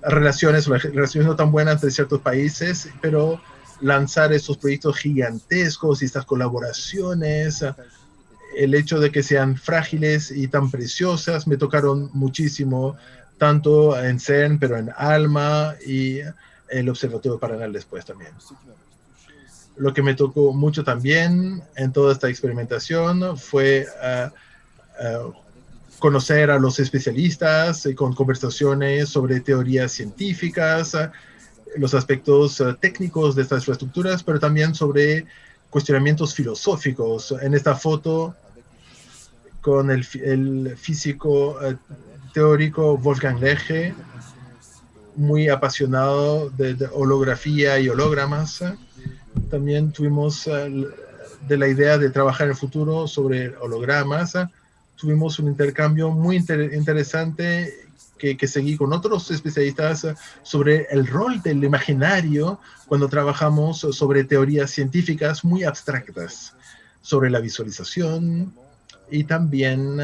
relaciones, o las relaciones no tan buenas de ciertos países, pero lanzar estos proyectos gigantescos y estas colaboraciones, el hecho de que sean frágiles y tan preciosas, me tocaron muchísimo, tanto en CERN, pero en ALMA y el Observatorio Paranal después también. Lo que me tocó mucho también en toda esta experimentación fue conocer a los especialistas con conversaciones sobre teorías científicas, los aspectos técnicos de estas infraestructuras, pero también sobre cuestionamientos filosóficos. En esta foto, con el físico teórico Wolfgang Legge, muy apasionado de holografía y hologramas. También tuvimos de la idea de trabajar en el futuro sobre hologramas. Tuvimos un intercambio muy interesante que seguí con otros especialistas sobre el rol del imaginario cuando trabajamos sobre teorías científicas muy abstractas, sobre la visualización, y también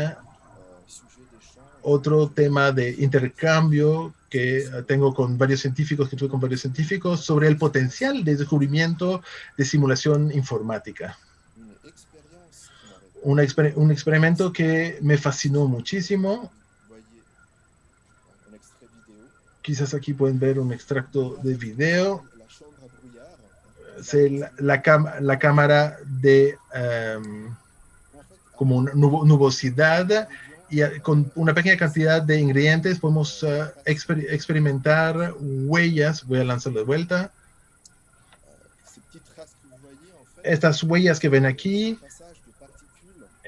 otro tema de intercambio que tengo con varios científicos, que tuve con varios científicos, sobre el potencial de descubrimiento de simulación informática. Un experimento que me fascinó muchísimo. Quizás aquí pueden ver un extracto de video. Es la cámara de como una nubosidad, y con una pequeña cantidad de ingredientes podemos experimentar huellas. Voy a lanzarlo de vuelta. Estas huellas que ven aquí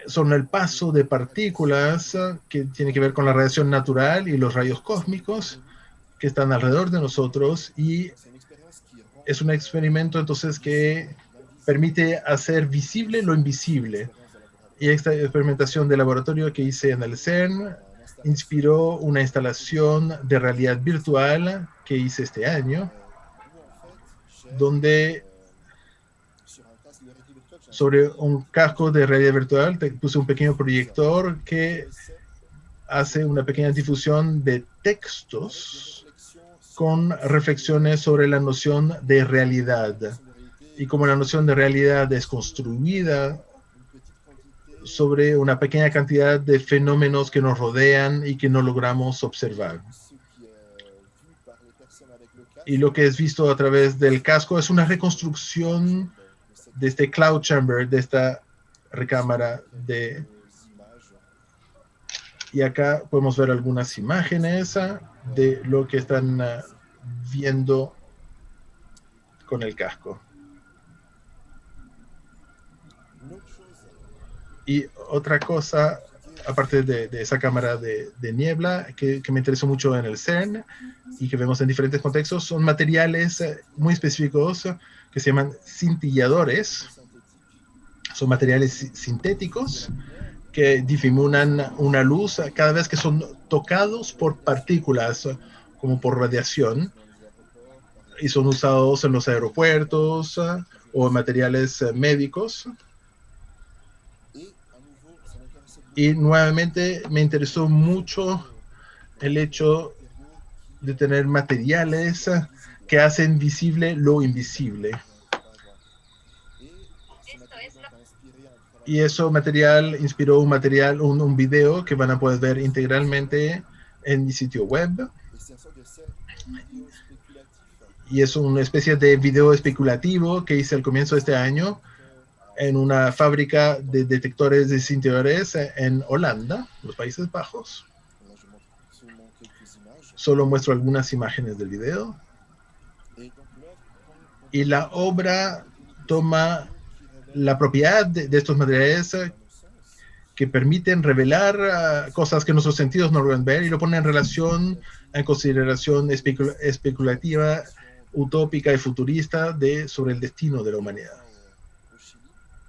son el paso de partículas que tiene que ver con la radiación natural y los rayos cósmicos que están alrededor de nosotros, y es un experimento entonces que permite hacer visible lo invisible. Y esta experimentación de laboratorio que hice en el CERN inspiró una instalación de realidad virtual que hice este año, donde sobre un casco de realidad virtual puse un pequeño proyector que hace una pequeña difusión de textos con reflexiones sobre la noción de realidad y cómo la noción de realidad es construida sobre una pequeña cantidad de fenómenos que nos rodean y que no logramos observar. Y lo que es visto a través del casco es una reconstrucción de este cloud chamber, de esta recámara de... Y acá podemos ver algunas imágenes de lo que están viendo con el casco. Y otra cosa, aparte de esa cámara de niebla, que me interesó mucho en el CERN y que vemos en diferentes contextos, son materiales muy específicos que se llaman cintilladores. Son materiales sintéticos que difuminan una luz cada vez que son tocados por partículas, como por radiación, y son usados en los aeropuertos o en materiales médicos. Y nuevamente me interesó mucho el hecho de tener materiales que hacen visible lo invisible. Y eso material inspiró un video que van a poder ver integralmente en mi sitio web. Y es una especie de video especulativo que hice al comienzo de este año en una fábrica de detectores de cintilladores en Holanda, los Países Bajos. Solo muestro algunas imágenes del video. Y la obra toma la propiedad de estos materiales que permiten revelar cosas que nuestros sentidos no logran ver y lo pone en relación, en consideración especulativa, utópica y futurista sobre el destino de la humanidad.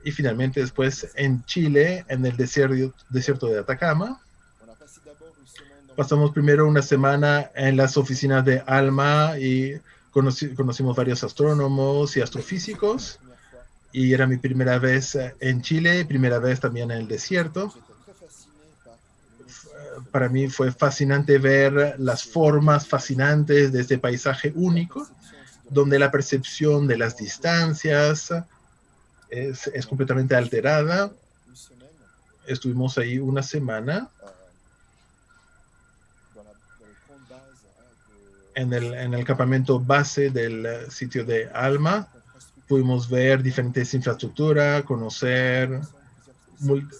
Y finalmente después en Chile, en el desierto de Atacama, pasamos primero una semana en las oficinas de ALMA y conocimos varios astrónomos y astrofísicos. Y era mi primera vez en Chile, primera vez también en el desierto. Para mí fue fascinante ver las formas fascinantes de este paisaje único, donde la percepción de las distancias es completamente alterada. Estuvimos ahí una semana en el campamento base del sitio de ALMA. Pudimos ver diferentes infraestructuras, conocer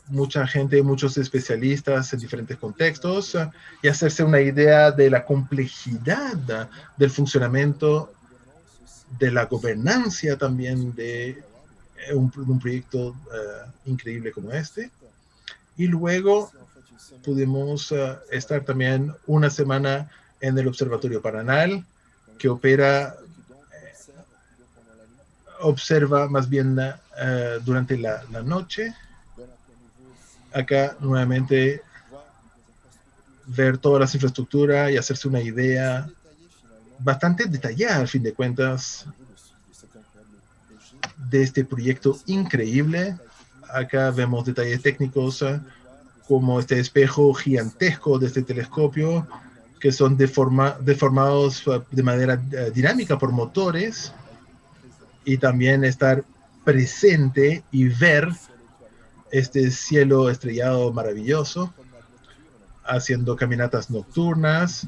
mucha gente, muchos especialistas en diferentes contextos y hacerse una idea de la complejidad del funcionamiento, de la gobernancia también de un proyecto increíble como este. Y luego pudimos estar también una semana en el Observatorio Paranal, que observa más bien durante la noche. Acá nuevamente ver todas las infraestructuras y hacerse una idea bastante detallada, al fin de cuentas, de este proyecto increíble. Acá vemos detalles técnicos como este espejo gigantesco de este telescopio, que son deformados de manera dinámica por motores, y también estar presente y ver este cielo estrellado maravilloso, haciendo caminatas nocturnas.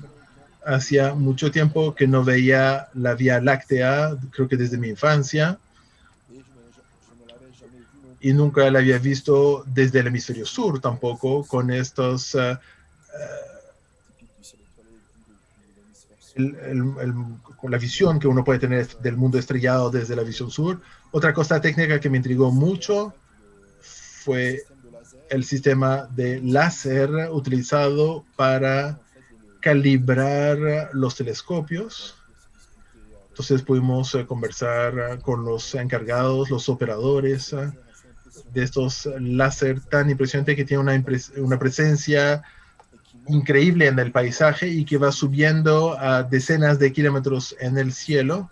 Hacía mucho tiempo que no veía la Vía Láctea, creo que desde mi infancia, y nunca la había visto desde el hemisferio sur tampoco, con estos con la visión que uno puede tener del mundo estrellado desde la visión sur. Otra cosa técnica que me intrigó mucho fue el sistema de láser utilizado para calibrar los telescopios. Entonces pudimos conversar con los encargados, los operadores de estos láser tan impresionantes que tienen una presencia increíble en el paisaje y que va subiendo a decenas de kilómetros en el cielo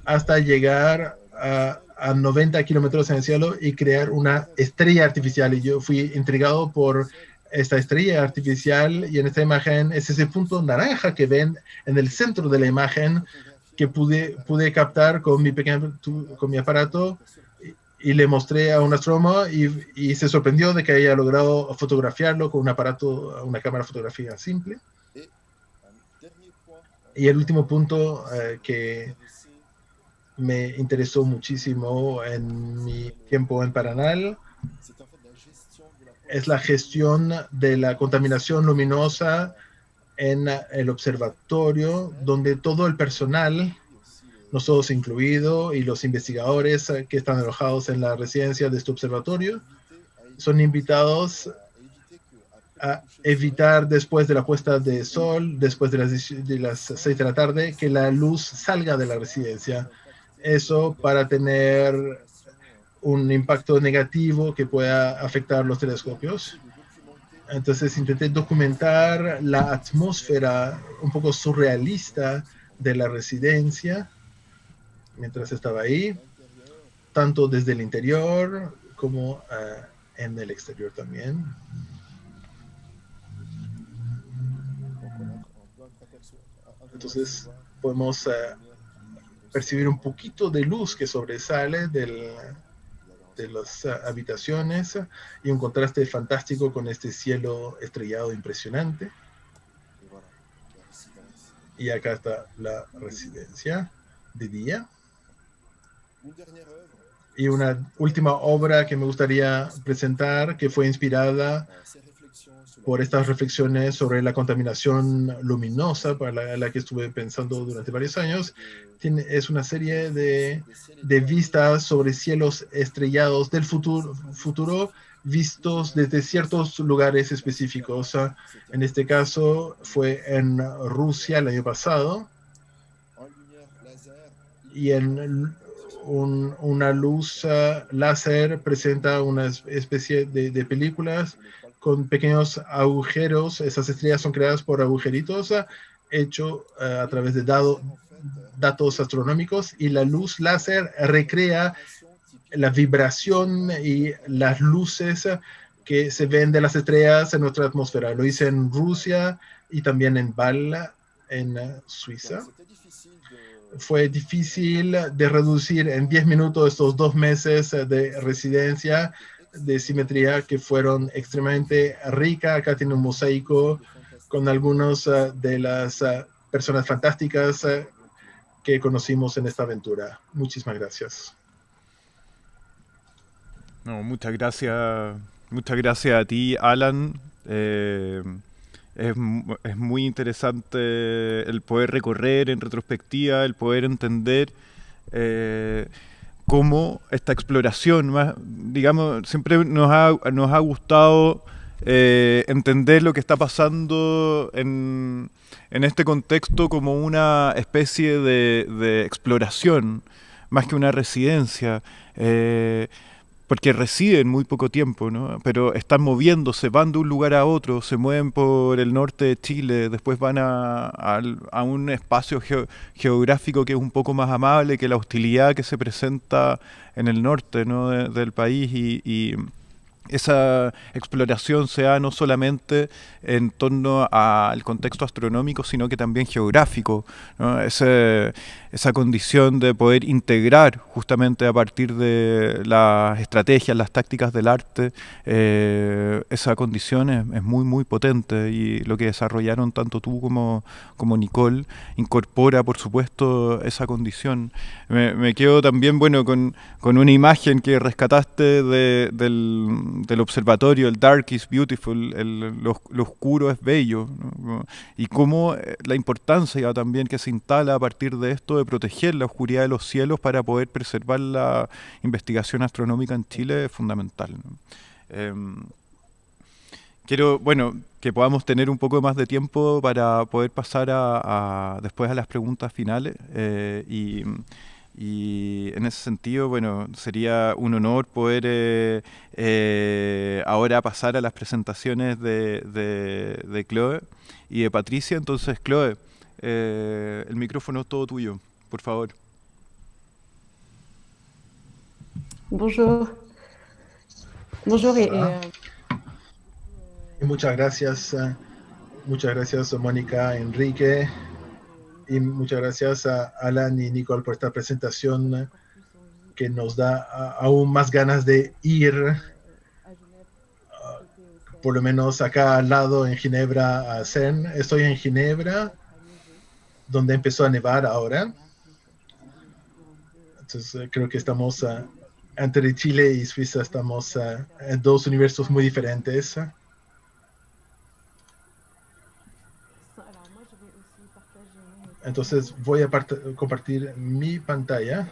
hasta llegar a 90 kilómetros en el cielo y crear una estrella artificial. Y yo fui intrigado por esta estrella artificial, y en esta imagen es ese punto naranja que ven en el centro de la imagen que pude captar con mi aparato, y le mostré a un astrónomo y se sorprendió de que haya logrado fotografiarlo con un aparato, una cámara fotográfica simple. Y el último punto que me interesó muchísimo en mi tiempo en Paranal es la gestión de la contaminación luminosa en el observatorio, donde todo el personal, nosotros incluidos, y los investigadores que están alojados en la residencia de este observatorio, son invitados a evitar después de la puesta de sol, después de las 6 de la tarde, que la luz salga de la residencia. Eso para tener un impacto negativo que pueda afectar los telescopios. Entonces intenté documentar la atmósfera un poco surrealista de la residencia mientras estaba ahí, tanto desde el interior como en el exterior también. Entonces podemos percibir un poquito de luz que sobresale de las habitaciones, y un contraste fantástico con este cielo estrellado impresionante. Y acá está la residencia de día. Y una última obra que me gustaría presentar, que fue inspirada por estas reflexiones sobre la contaminación luminosa, para la que estuve pensando durante varios años. Es una serie de vistas sobre cielos estrellados del futuro vistos desde ciertos lugares específicos. En este caso fue en Rusia el año pasado, y en una luz láser presenta una especie de películas con pequeños agujeros. Esas estrellas son creadas por agujeritos hechos a través de datos astronómicos, y la luz láser recrea la vibración y las luces que se ven de las estrellas en nuestra atmósfera. Lo hice en Rusia y también en Bâle, en Suiza. Fue difícil de reducir en 10 minutos estos 2 meses de residencia de simetría, que fueron extremadamente ricas. Acá tiene un mosaico con algunas de las personas fantásticas que conocimos en esta aventura. Muchísimas gracias. No, muchas gracias a ti, Alan. Es muy interesante el poder recorrer en retrospectiva, el poder entender cómo esta exploración, digamos, siempre nos ha gustado entender lo que está pasando en este contexto como una especie de exploración, más que una residencia. Porque residen muy poco tiempo, ¿no? Pero están moviéndose, van de un lugar a otro, se mueven por el norte de Chile, después van a un espacio geográfico que es un poco más amable que la hostilidad que se presenta en el norte, ¿no? del país, y esa exploración se da no solamente en torno al contexto astronómico, sino que también geográfico, ¿no? Esa condición de poder integrar justamente a partir de las estrategias, las tácticas del arte, esa condición es muy, muy potente, y lo que desarrollaron tanto tú como Nicole incorpora, por supuesto, esa condición. Me quedo también, bueno, con una imagen que rescataste del observatorio, el dark is beautiful, lo oscuro es bello, ¿no? Y cómo la importancia también que se instala a partir de esto de proteger la oscuridad de los cielos para poder preservar la investigación astronómica en Chile es fundamental, ¿no? Quiero, bueno, que podamos tener un poco más de tiempo para poder pasar después a las preguntas finales, y en ese sentido, bueno, sería un honor poder ahora pasar a las presentaciones de Chloe y de Patricia. Entonces, Chloe, el micrófono es todo tuyo, por favor. Bonjour. Bonjour. Muchas gracias Mónica, Enrique, y muchas gracias a Alan y Nicole por esta presentación que nos da aún más ganas de ir, por lo menos acá al lado en Ginebra, a CERN. Estoy en Ginebra, donde empezó a nevar ahora. Entonces creo que estamos entre Chile y Suiza, estamos en dos universos muy diferentes. Entonces voy a compartir mi pantalla.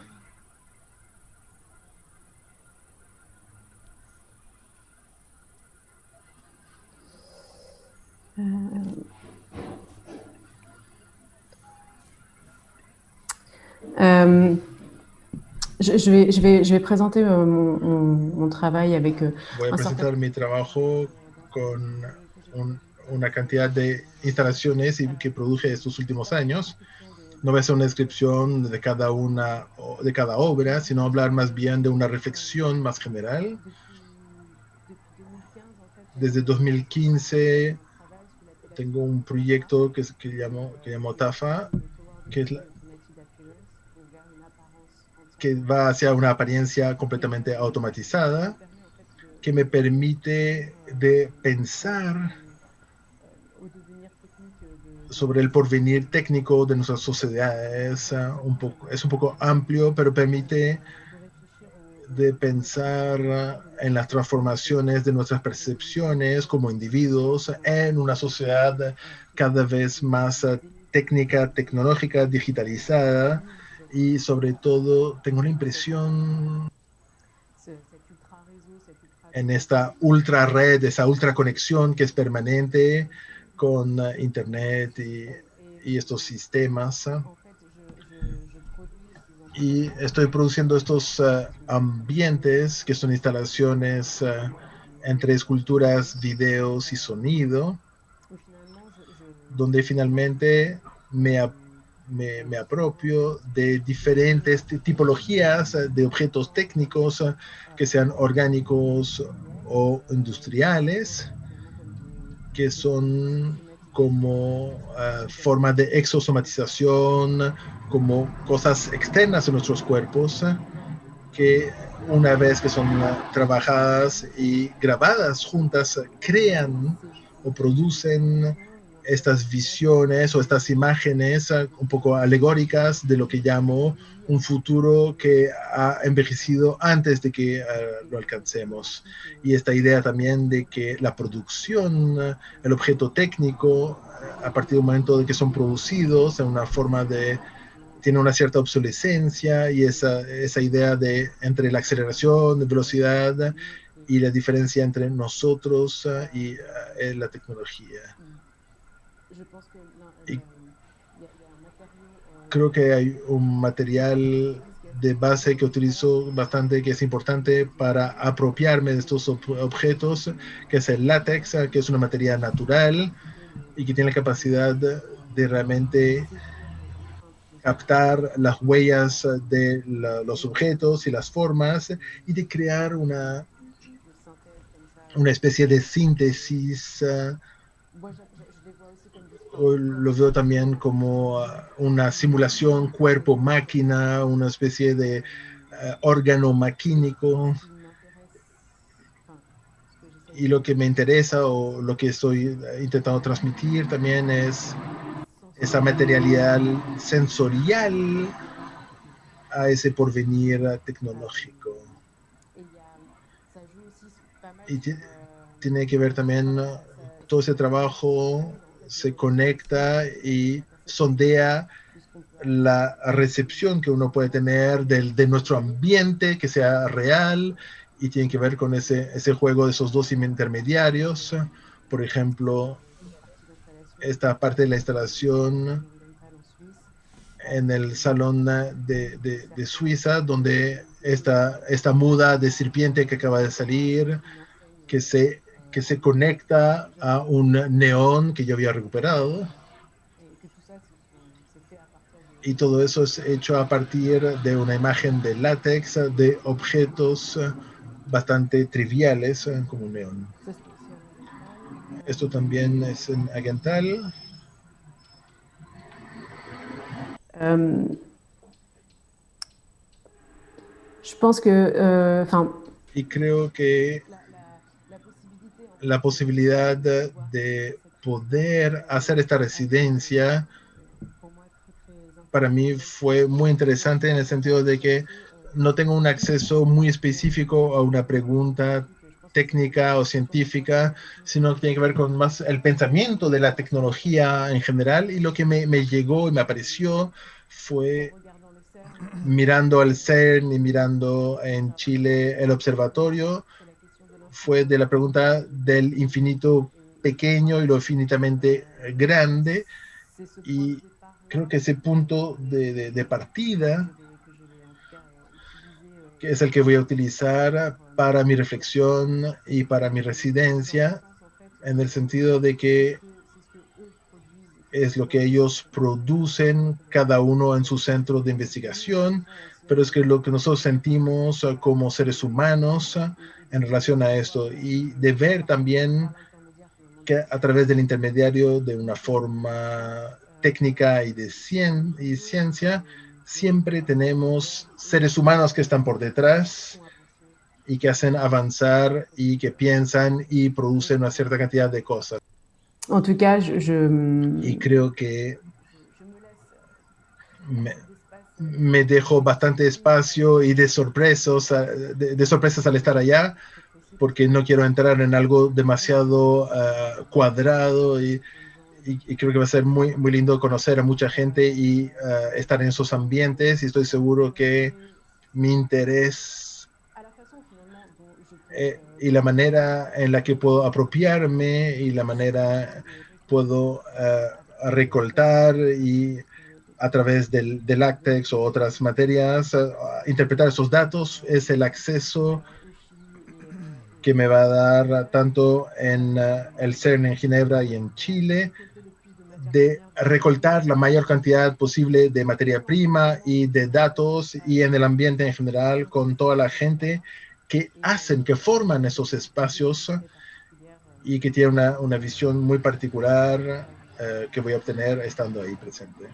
Je vais présenter mon travail avec Voy a presentar mi trabajo con una cantidad de instalaciones que produje estos últimos años. No voy a hacer una descripción de cada obra, sino hablar más bien de una reflexión más general. Desde 2015 tengo un proyecto que llamo TAFA, que va hacia una apariencia completamente automatizada, que me permite de pensar sobre el porvenir técnico de nuestras sociedades. Es un poco amplio, pero permite de pensar en las transformaciones de nuestras percepciones como individuos en una sociedad cada vez más técnica, tecnológica, digitalizada, y sobre todo tengo la impresión en esta ultra red, esa ultra conexión que es permanente con Internet y estos sistemas. Y estoy produciendo estos ambientes que son instalaciones entre esculturas, videos y sonido, donde finalmente me apropio de diferentes tipologías de objetos técnicos, que sean orgánicos o industriales, que son como formas de exosomatización, como cosas externas a nuestros cuerpos, que una vez que son trabajadas y grabadas juntas, crean o producen estas visiones o estas imágenes un poco alegóricas de lo que llamo un futuro que ha envejecido antes de que lo alcancemos. Y esta idea también de que la producción, el objeto técnico, a partir del momento de que son producidos en una forma tiene una cierta obsolescencia, y esa idea entre la aceleración, de velocidad, y la diferencia entre nosotros y la tecnología. Y creo que hay un material de base que utilizo bastante, que es importante para apropiarme de estos objetos, que es el látex, que es una materia natural y que tiene la capacidad de realmente captar las huellas de los objetos y las formas, y de crear una especie de síntesis. Lo veo también como una simulación cuerpo-máquina, una especie de órgano maquínico. Y lo que me interesa, o lo que estoy intentando transmitir también, es esa materialidad sensorial a ese porvenir tecnológico. Y tiene que ver también, todo ese trabajo se conecta y sondea la recepción que uno puede tener de nuestro ambiente, que sea real, y tiene que ver con ese juego de esos dos intermediarios. Por ejemplo, esta parte de la instalación en el salón de Suiza, donde esta muda de serpiente que acaba de salir, que se conecta a un neón que yo había recuperado. Y todo eso es hecho a partir de una imagen de látex, de objetos bastante triviales como un neón. Esto también es en Aguental. Je pense que, enfin, Y creo que la posibilidad de poder hacer esta residencia para mí fue muy interesante en el sentido de que no tengo un acceso muy específico a una pregunta técnica o científica, sino que tiene que ver con más el pensamiento de la tecnología en general. Y lo que me llegó y me apareció fue mirando al CERN y mirando en Chile el observatorio, fue de la pregunta del infinito pequeño y lo infinitamente grande. Y creo que ese punto de partida, que es el que voy a utilizar para mi reflexión y para mi residencia, en el sentido de que es lo que ellos producen, cada uno en su centro de investigación, pero es que lo que nosotros sentimos como seres humanos en relación a esto, y de ver también que a través del intermediario de una forma técnica y de ciencia, siempre tenemos seres humanos que están por detrás y que hacen avanzar y que piensan y producen una cierta cantidad de cosas. en tout cas, Y creo que me dejo bastante espacio y de sorpresas al estar allá, porque no quiero entrar en algo demasiado cuadrado y creo que va a ser muy, muy lindo conocer a mucha gente y estar en esos ambientes, y estoy seguro que mi interés y la manera en la que puedo apropiarme y la manera puedo recoltar y a través del LaTeX o otras materias, interpretar esos datos, es el acceso que me va a dar tanto en el CERN en Ginebra y en Chile, de recoltar la mayor cantidad posible de materia prima y de datos y en el ambiente en general con toda la gente que hacen, que forman esos espacios y que tiene una visión muy particular que voy a obtener estando ahí presente.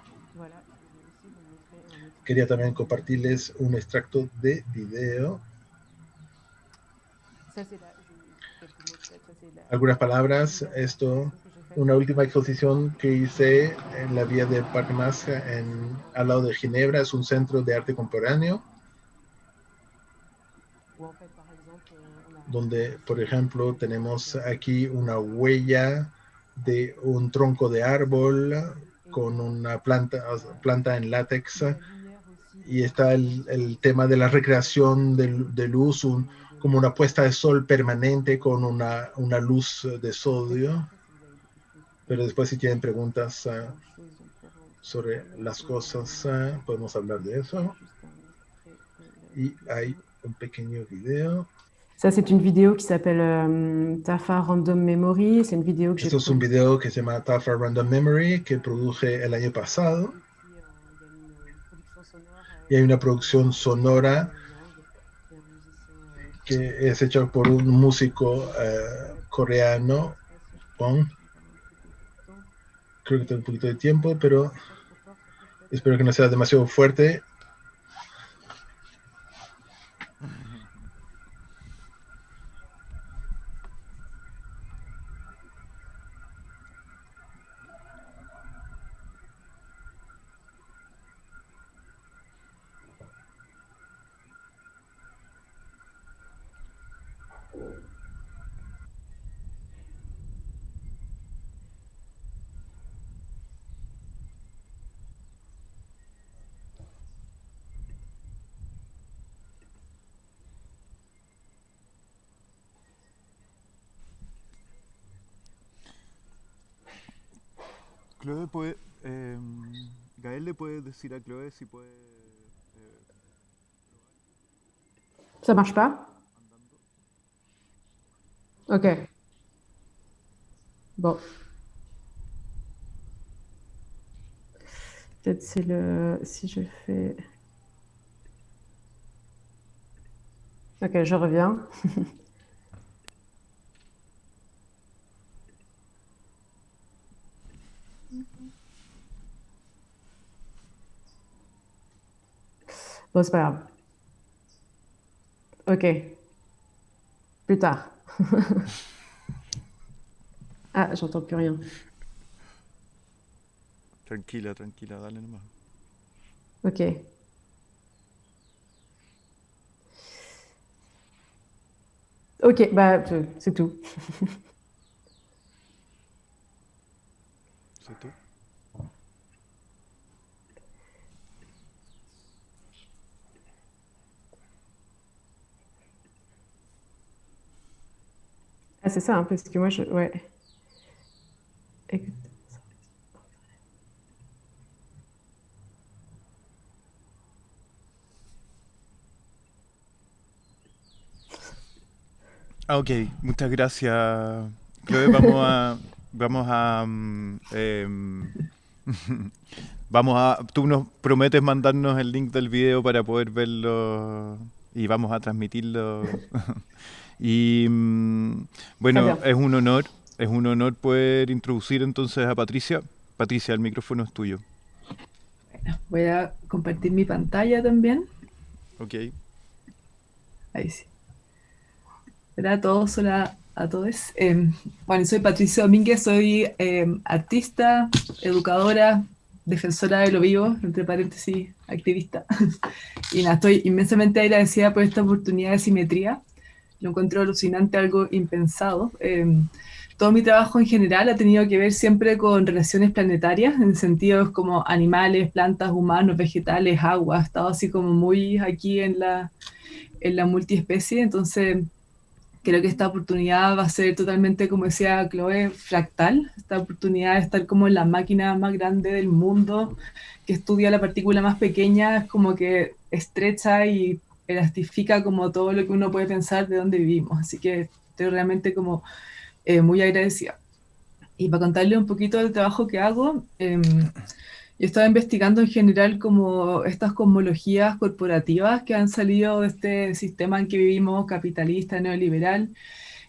Quería también compartirles un extracto de video. Algunas palabras, esto, una última exposición que hice en la vía de Parque Masca, al lado de Ginebra, es un centro de arte contemporáneo, donde, por ejemplo, tenemos aquí una huella de un tronco de árbol con una planta en látex, y está el tema de la recreación de luz, como una puesta de sol permanente con una luz de sodio. Pero después, si tienen preguntas sobre las cosas, podemos hablar de eso. Y hay un pequeño video. ça, c'est une vidéo qui s'appelle TAFA Random Memory. C'est une vidéo que j'ai Esto es un video que se llama TAFA Random Memory, que produje el año pasado. Y hay una producción sonora que es hecha por un músico coreano, Bong. Creo que tengo un poquito de tiempo, pero espero que no sea demasiado fuerte. Chloe puede, Gael le puede decir a Chloe si puede. Ça marche pas? Ok. Bon. Peut-être c'est le... Si je fais... Ok, je reviens. Bon, c'est pas grave. Ok. Plus tard. Ah, j'entends plus rien. Tranquila, tranquila, dale nomás. Ok. Ok, bah, c'est tout. C'est tout. Ah, c'est ça, hein, parce que moi, ouais. Écoute. Ah, ok, muchas gracias, Chloe. Vamos a, tú nos prometes mandarnos el link del video para poder verlo y vamos a transmitirlo. Y bueno, es un honor poder introducir entonces a Patricia. Patricia, el micrófono es tuyo. Bueno, voy a compartir mi pantalla también. Ok. Ahí sí. Hola a todos, hola a todos. Bueno, soy Patricia Domínguez, soy artista, educadora, defensora de lo vivo, entre paréntesis, activista. Y nada, estoy inmensamente agradecida por esta oportunidad de simetría. Lo encuentro alucinante, algo impensado. Todo mi trabajo en general ha tenido que ver siempre con relaciones planetarias, en sentidos como animales, plantas, humanos, vegetales, agua. He estado así como muy aquí en la multiespecie, entonces creo que esta oportunidad va a ser totalmente, como decía Chloe, fractal. Esta oportunidad de estar como en la máquina más grande del mundo, que estudia la partícula más pequeña, es como que estrecha y elastifica como todo lo que uno puede pensar de dónde vivimos. Así que estoy realmente como muy agradecida. Y para contarle un poquito del trabajo que hago, yo estaba investigando en general como estas cosmologías corporativas que han salido de este sistema en que vivimos, capitalista, neoliberal,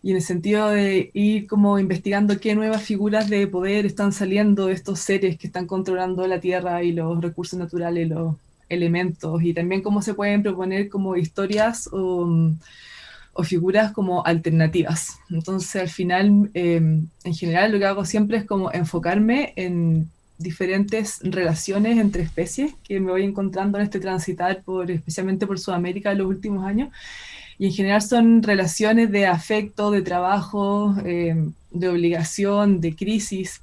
y en el sentido de ir como investigando qué nuevas figuras de poder están saliendo de estos seres que están controlando la Tierra y los recursos naturales, los elementos, y también cómo se pueden proponer como historias o figuras como alternativas. Entonces, al final, en general, lo que hago siempre es como enfocarme en diferentes relaciones entre especies que me voy encontrando en este transitar especialmente por Sudamérica en los últimos años, y en general son relaciones de afecto, de trabajo, de obligación, de crisis,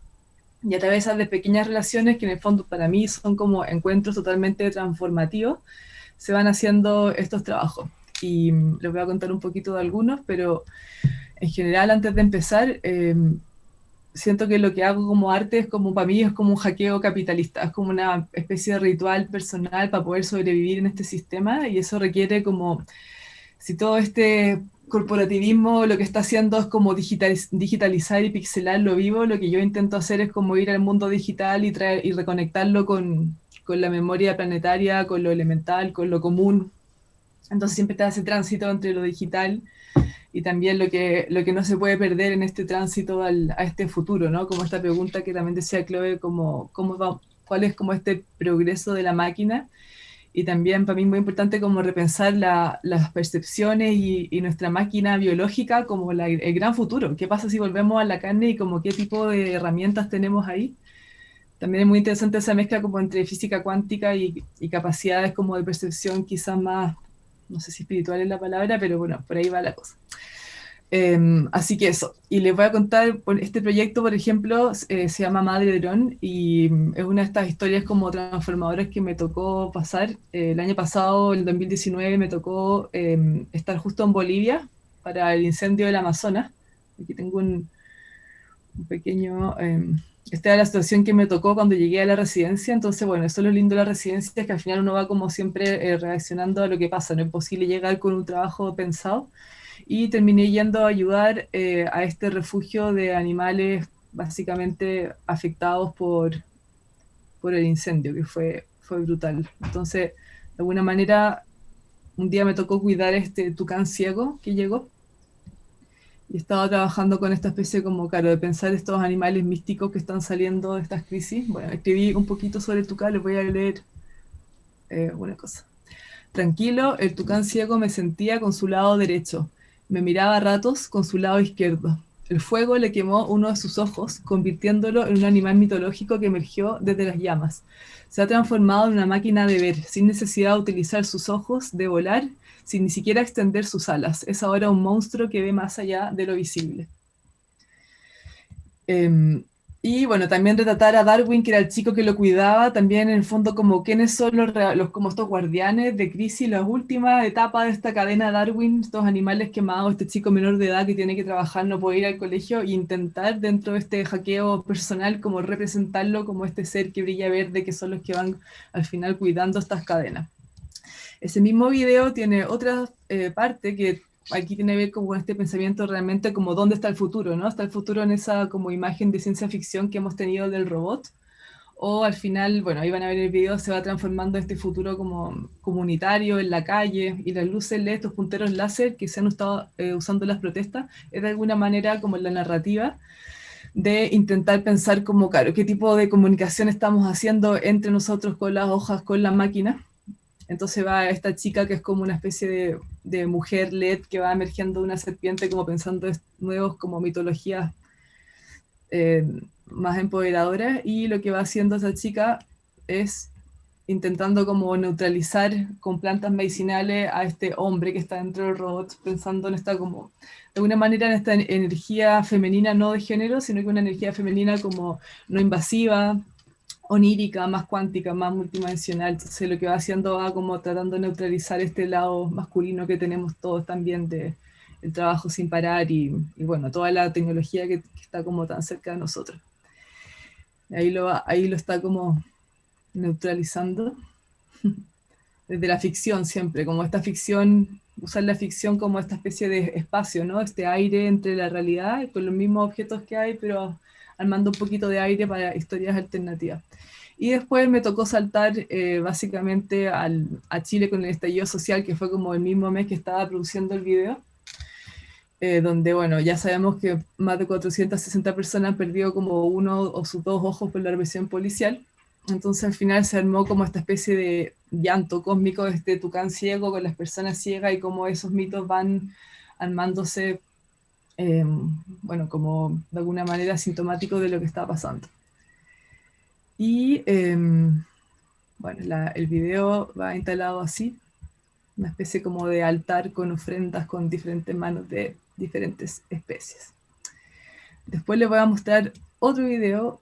y a través de pequeñas relaciones que en el fondo para mí son como encuentros totalmente transformativos, se van haciendo estos trabajos. Y les voy a contar un poquito de algunos, pero en general, antes de empezar, siento que lo que hago como arte es como, para mí, es como un hackeo capitalista, es como una especie de ritual personal para poder sobrevivir en este sistema, y eso requiere como, si todo este corporativismo lo que está haciendo es como digitalizar y pixelar lo vivo, lo que yo intento hacer es como ir al mundo digital y reconectarlo con la memoria planetaria, con lo elemental, con lo común. Entonces siempre está ese tránsito entre lo digital y también lo que no se puede perder en este tránsito a este futuro, ¿no? Como esta pregunta que también decía Chloe, cuál es como este progreso de la máquina, y también para mí muy importante como repensar las percepciones y nuestra máquina biológica como el gran futuro. ¿Qué pasa si volvemos a la carne y como qué tipo de herramientas tenemos ahí? También es muy interesante esa mezcla como entre física cuántica y capacidades como de percepción quizás más, no sé si espiritual es la palabra, pero bueno, por ahí va la cosa. Así que eso, y les voy a contar, este proyecto, por ejemplo, se llama Madre Dron, y es una de estas historias como transformadoras que me tocó pasar. El año pasado, el 2019, me tocó estar justo en Bolivia para el incendio del Amazonas. Aquí tengo un pequeño... esta era la situación que me tocó cuando llegué a la residencia. Entonces, bueno, eso es lo lindo de la residencia, es que al final uno va como siempre reaccionando a lo que pasa. No es posible llegar con un trabajo pensado, y terminé yendo a ayudar a este refugio de animales básicamente afectados por el incendio, que fue brutal. Entonces, de alguna manera, un día me tocó cuidar este tucán ciego que llegó, y estaba trabajando con esta especie como, claro, de pensar estos animales místicos que están saliendo de estas crisis. Bueno, escribí un poquito sobre el tucán, les voy a leer una cosa. Tranquilo, el tucán ciego me sentía con su lado derecho. Me miraba a ratos con su lado izquierdo. El fuego le quemó uno de sus ojos, convirtiéndolo en un animal mitológico que emergió desde las llamas. Se ha transformado en una máquina de ver, sin necesidad de utilizar sus ojos, de volar, sin ni siquiera extender sus alas. Es ahora un monstruo que ve más allá de lo visible. Y bueno, también retratar a Darwin, que era el chico que lo cuidaba, también en el fondo como quiénes son como estos guardianes de crisis, la última etapa de esta cadena Darwin, estos animales quemados, este chico menor de edad que tiene que trabajar, no puede ir al colegio, e intentar dentro de este hackeo personal como representarlo como este ser que brilla verde, que son los que van al final cuidando estas cadenas. Ese mismo video tiene otra parte que aquí tiene que ver con este pensamiento realmente como dónde está el futuro, ¿no? Está el futuro en esa como imagen de ciencia ficción que hemos tenido del robot, o al final, bueno, ahí van a ver el video, se va transformando este futuro como comunitario en la calle, y las luces LED, estos punteros láser que se han estado usando en las protestas, es de alguna manera como la narrativa de intentar pensar como, claro, qué tipo de comunicación estamos haciendo entre nosotros con las hojas, con la máquina. Entonces va esta chica que es como una especie de mujer LED que va emergiendo de una serpiente, como pensando en nuevos como mitologías más empoderadoras, y lo que va haciendo esa chica es intentando como neutralizar con plantas medicinales a este hombre que está dentro del robot, pensando en esta como, de alguna manera en esta energía femenina no de género, sino que una energía femenina como no invasiva, onírica, más cuántica, más multidimensional. Entonces lo que va haciendo va como tratando de neutralizar este lado masculino que tenemos todos también de el trabajo sin parar y bueno, toda la tecnología que está como tan cerca de nosotros. Ahí lo está como neutralizando desde la ficción siempre, como esta ficción, usar la ficción como esta especie de espacio, ¿no? Este aire entre la realidad, con los mismos objetos que hay, pero armando un poquito de aire para historias alternativas. Y después me tocó saltar básicamente a Chile con el estallido social, que fue como el mismo mes que estaba produciendo el video, donde, bueno, ya sabemos que más de 460 personas han perdido como uno o sus dos ojos por la represión policial. Entonces al final se armó como esta especie de llanto cósmico de este tucán ciego con las personas ciegas, y cómo esos mitos van armándose, bueno, como de alguna manera sintomático de lo que está pasando. Y bueno, el video va instalado así, una especie como de altar con ofrendas con diferentes manos de diferentes especies. Después les voy a mostrar otro video,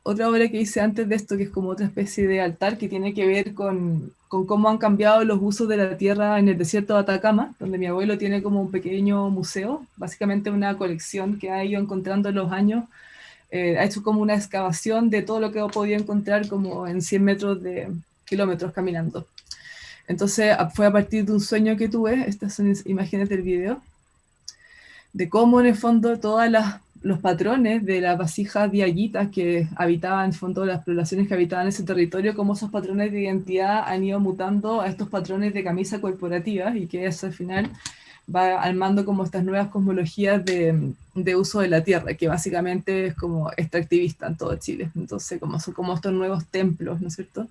otra obra que hice antes de esto, que es como otra especie de altar que tiene que ver con cómo han cambiado los usos de la tierra en el desierto de Atacama, donde mi abuelo tiene como un pequeño museo, básicamente una colección que ha ido encontrando en los años. Ha hecho como una excavación de todo lo que he podido encontrar como en 100 metros de kilómetros caminando. Entonces fue a partir de un sueño que tuve, estas son imágenes del video, de cómo en el fondo todos los patrones de las vasijas diaguitas que habitaban, en el fondo las poblaciones que habitaban ese territorio, cómo esos patrones de identidad han ido mutando a estos patrones de camisa corporativas, y que eso al final va armando como estas nuevas cosmologías de uso de la tierra, que básicamente es como extractivista en todo Chile. Entonces son como estos nuevos templos, ¿no es cierto?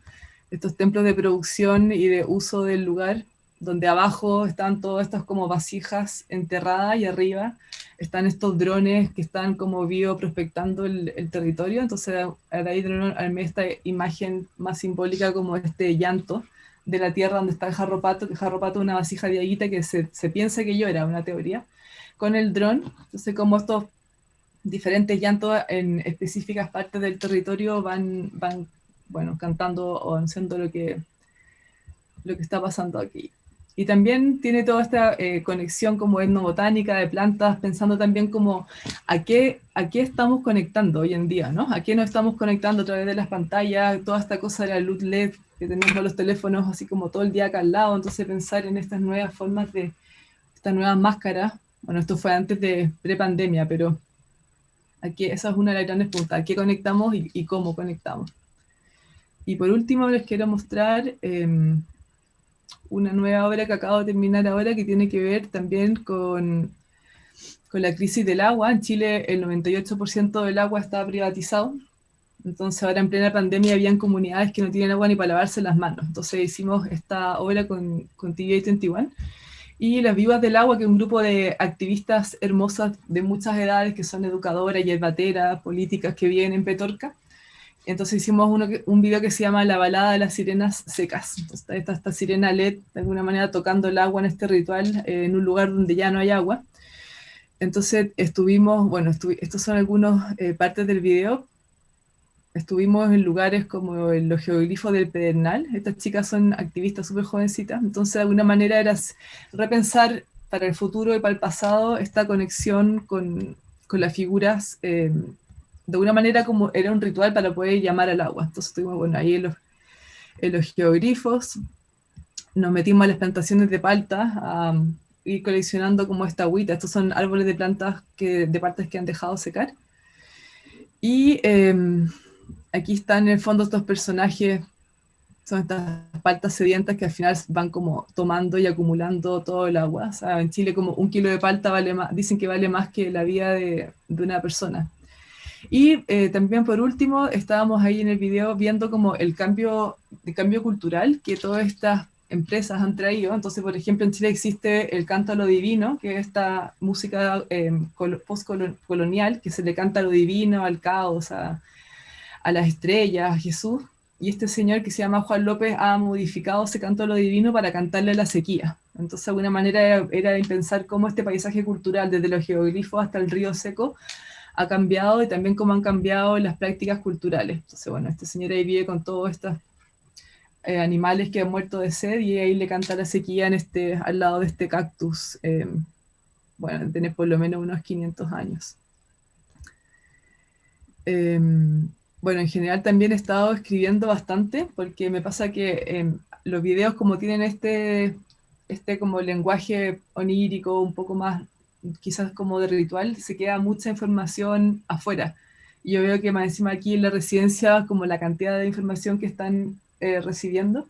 Estos templos de producción y de uso del lugar, donde abajo están todas estas como vasijas enterradas y arriba están estos drones que están como bioprospectando el territorio. Entonces de ahí armé esta imagen más simbólica como este llanto de la tierra donde está el jarropato, que el jarropato es una vasija de aguita que se piensa que yo era una teoría, con el dron. Entonces como estos diferentes llantos en específicas partes del territorio van bueno, cantando o anunciando lo que está pasando aquí. Y también tiene toda esta conexión como etnobotánica de plantas, pensando también como a qué estamos conectando hoy en día, ¿no? A qué nos estamos conectando a través de las pantallas, toda esta cosa de la luz LED que tenemos los teléfonos así como todo el día acá al lado. Entonces pensar en estas nuevas formas estas nuevas máscaras. Bueno, esto fue antes de pre-pandemia, pero aquí esa es una de las grandes preguntas: ¿a qué conectamos y cómo conectamos? Y por último les quiero mostrar una nueva obra que acabo de terminar ahora, que tiene que ver también con la crisis del agua. En Chile el 98% del agua está privatizado, Entonces ahora en plena pandemia habían comunidades que no tienen agua ni para lavarse las manos. Entonces hicimos esta obra con TVA 21 y Las Vivas del Agua, que es un grupo de activistas hermosas de muchas edades que son educadoras, yerbateras, políticas que viven en Petorca. Entonces hicimos un video que se llama La balada de las sirenas secas. Entonces está esta sirena LED de alguna manera tocando el agua en este ritual en un lugar donde ya no hay agua. Entonces estuvimos, bueno, estos son algunos partes del video. Estuvimos en lugares como en los geoglifos del Pedernal. Estas chicas son activistas súper jovencitas, entonces de alguna manera era repensar para el futuro y para el pasado esta conexión con las figuras, de alguna manera como era un ritual para poder llamar al agua. Entonces estuvimos, bueno, ahí en los geoglifos, nos metimos a las plantaciones de palta, a ir coleccionando como esta agüita. Estos son árboles de plantas de partes que han dejado secar. Y aquí están en el fondo estos personajes, son estas paltas sedientas que al final van como tomando y acumulando todo el agua. O sea, en Chile como 1 kilo de palta vale más, dicen que vale más que la vida de una persona. Y también por último, estábamos ahí en el video viendo como el cambio cultural que todas estas empresas han traído. Entonces, por ejemplo, en Chile existe el canto a lo divino, que es esta música postcolonial, que se le canta a lo divino, al caos, a las estrellas, a Jesús, y este señor que se llama Juan López ha modificado ese canto a lo divino para cantarle a la sequía. Entonces, de alguna manera era pensar cómo este paisaje cultural, desde los geoglifos hasta el río seco, ha cambiado, y también cómo han cambiado las prácticas culturales. Entonces, bueno, este señor ahí vive con todos estos animales que han muerto de sed, y ahí le canta la sequía al lado de este cactus. Bueno, tiene por lo menos unos 500 años. Bueno, en general también he estado escribiendo bastante, porque me pasa que los videos como tienen este como lenguaje onírico, un poco más quizás como de ritual, se queda mucha información afuera. Y yo veo que más encima aquí en la residencia, como la cantidad de información que están recibiendo,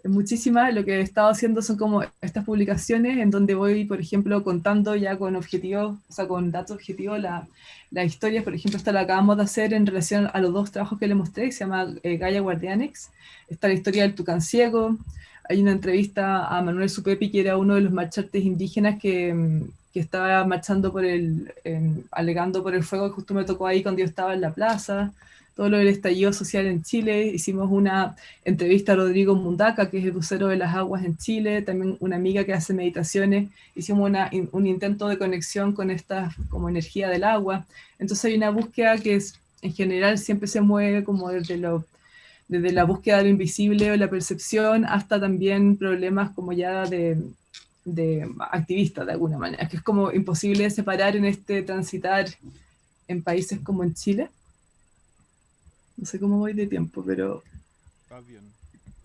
es muchísima. Lo que he estado haciendo son como estas publicaciones en donde voy, por ejemplo, contando ya con objetivos, o sea, con datos objetivos, las historias. Por ejemplo, esta la acabamos de hacer en relación a los 2 trabajos que le mostré, que se llama Gaia Guardianex. Está la historia del tucán ciego. Hay una entrevista a Manuel Supepi, que era uno de los marchantes indígenas que estaba marchando alegando por el fuego, que justo me tocó ahí cuando yo estaba en la plaza. Todo lo del estallido social en Chile. Hicimos una entrevista a Rodrigo Mundaca, que es el vocero de las aguas en Chile, también una amiga que hace meditaciones. Hicimos un intento de conexión con esta como energía del agua. Entonces hay una búsqueda que en general siempre se mueve como desde la búsqueda de lo invisible o la percepción, hasta también problemas como ya de activistas de alguna manera, que es como imposible separar en este transitar en países como en Chile. No sé cómo voy de tiempo, pero está bien.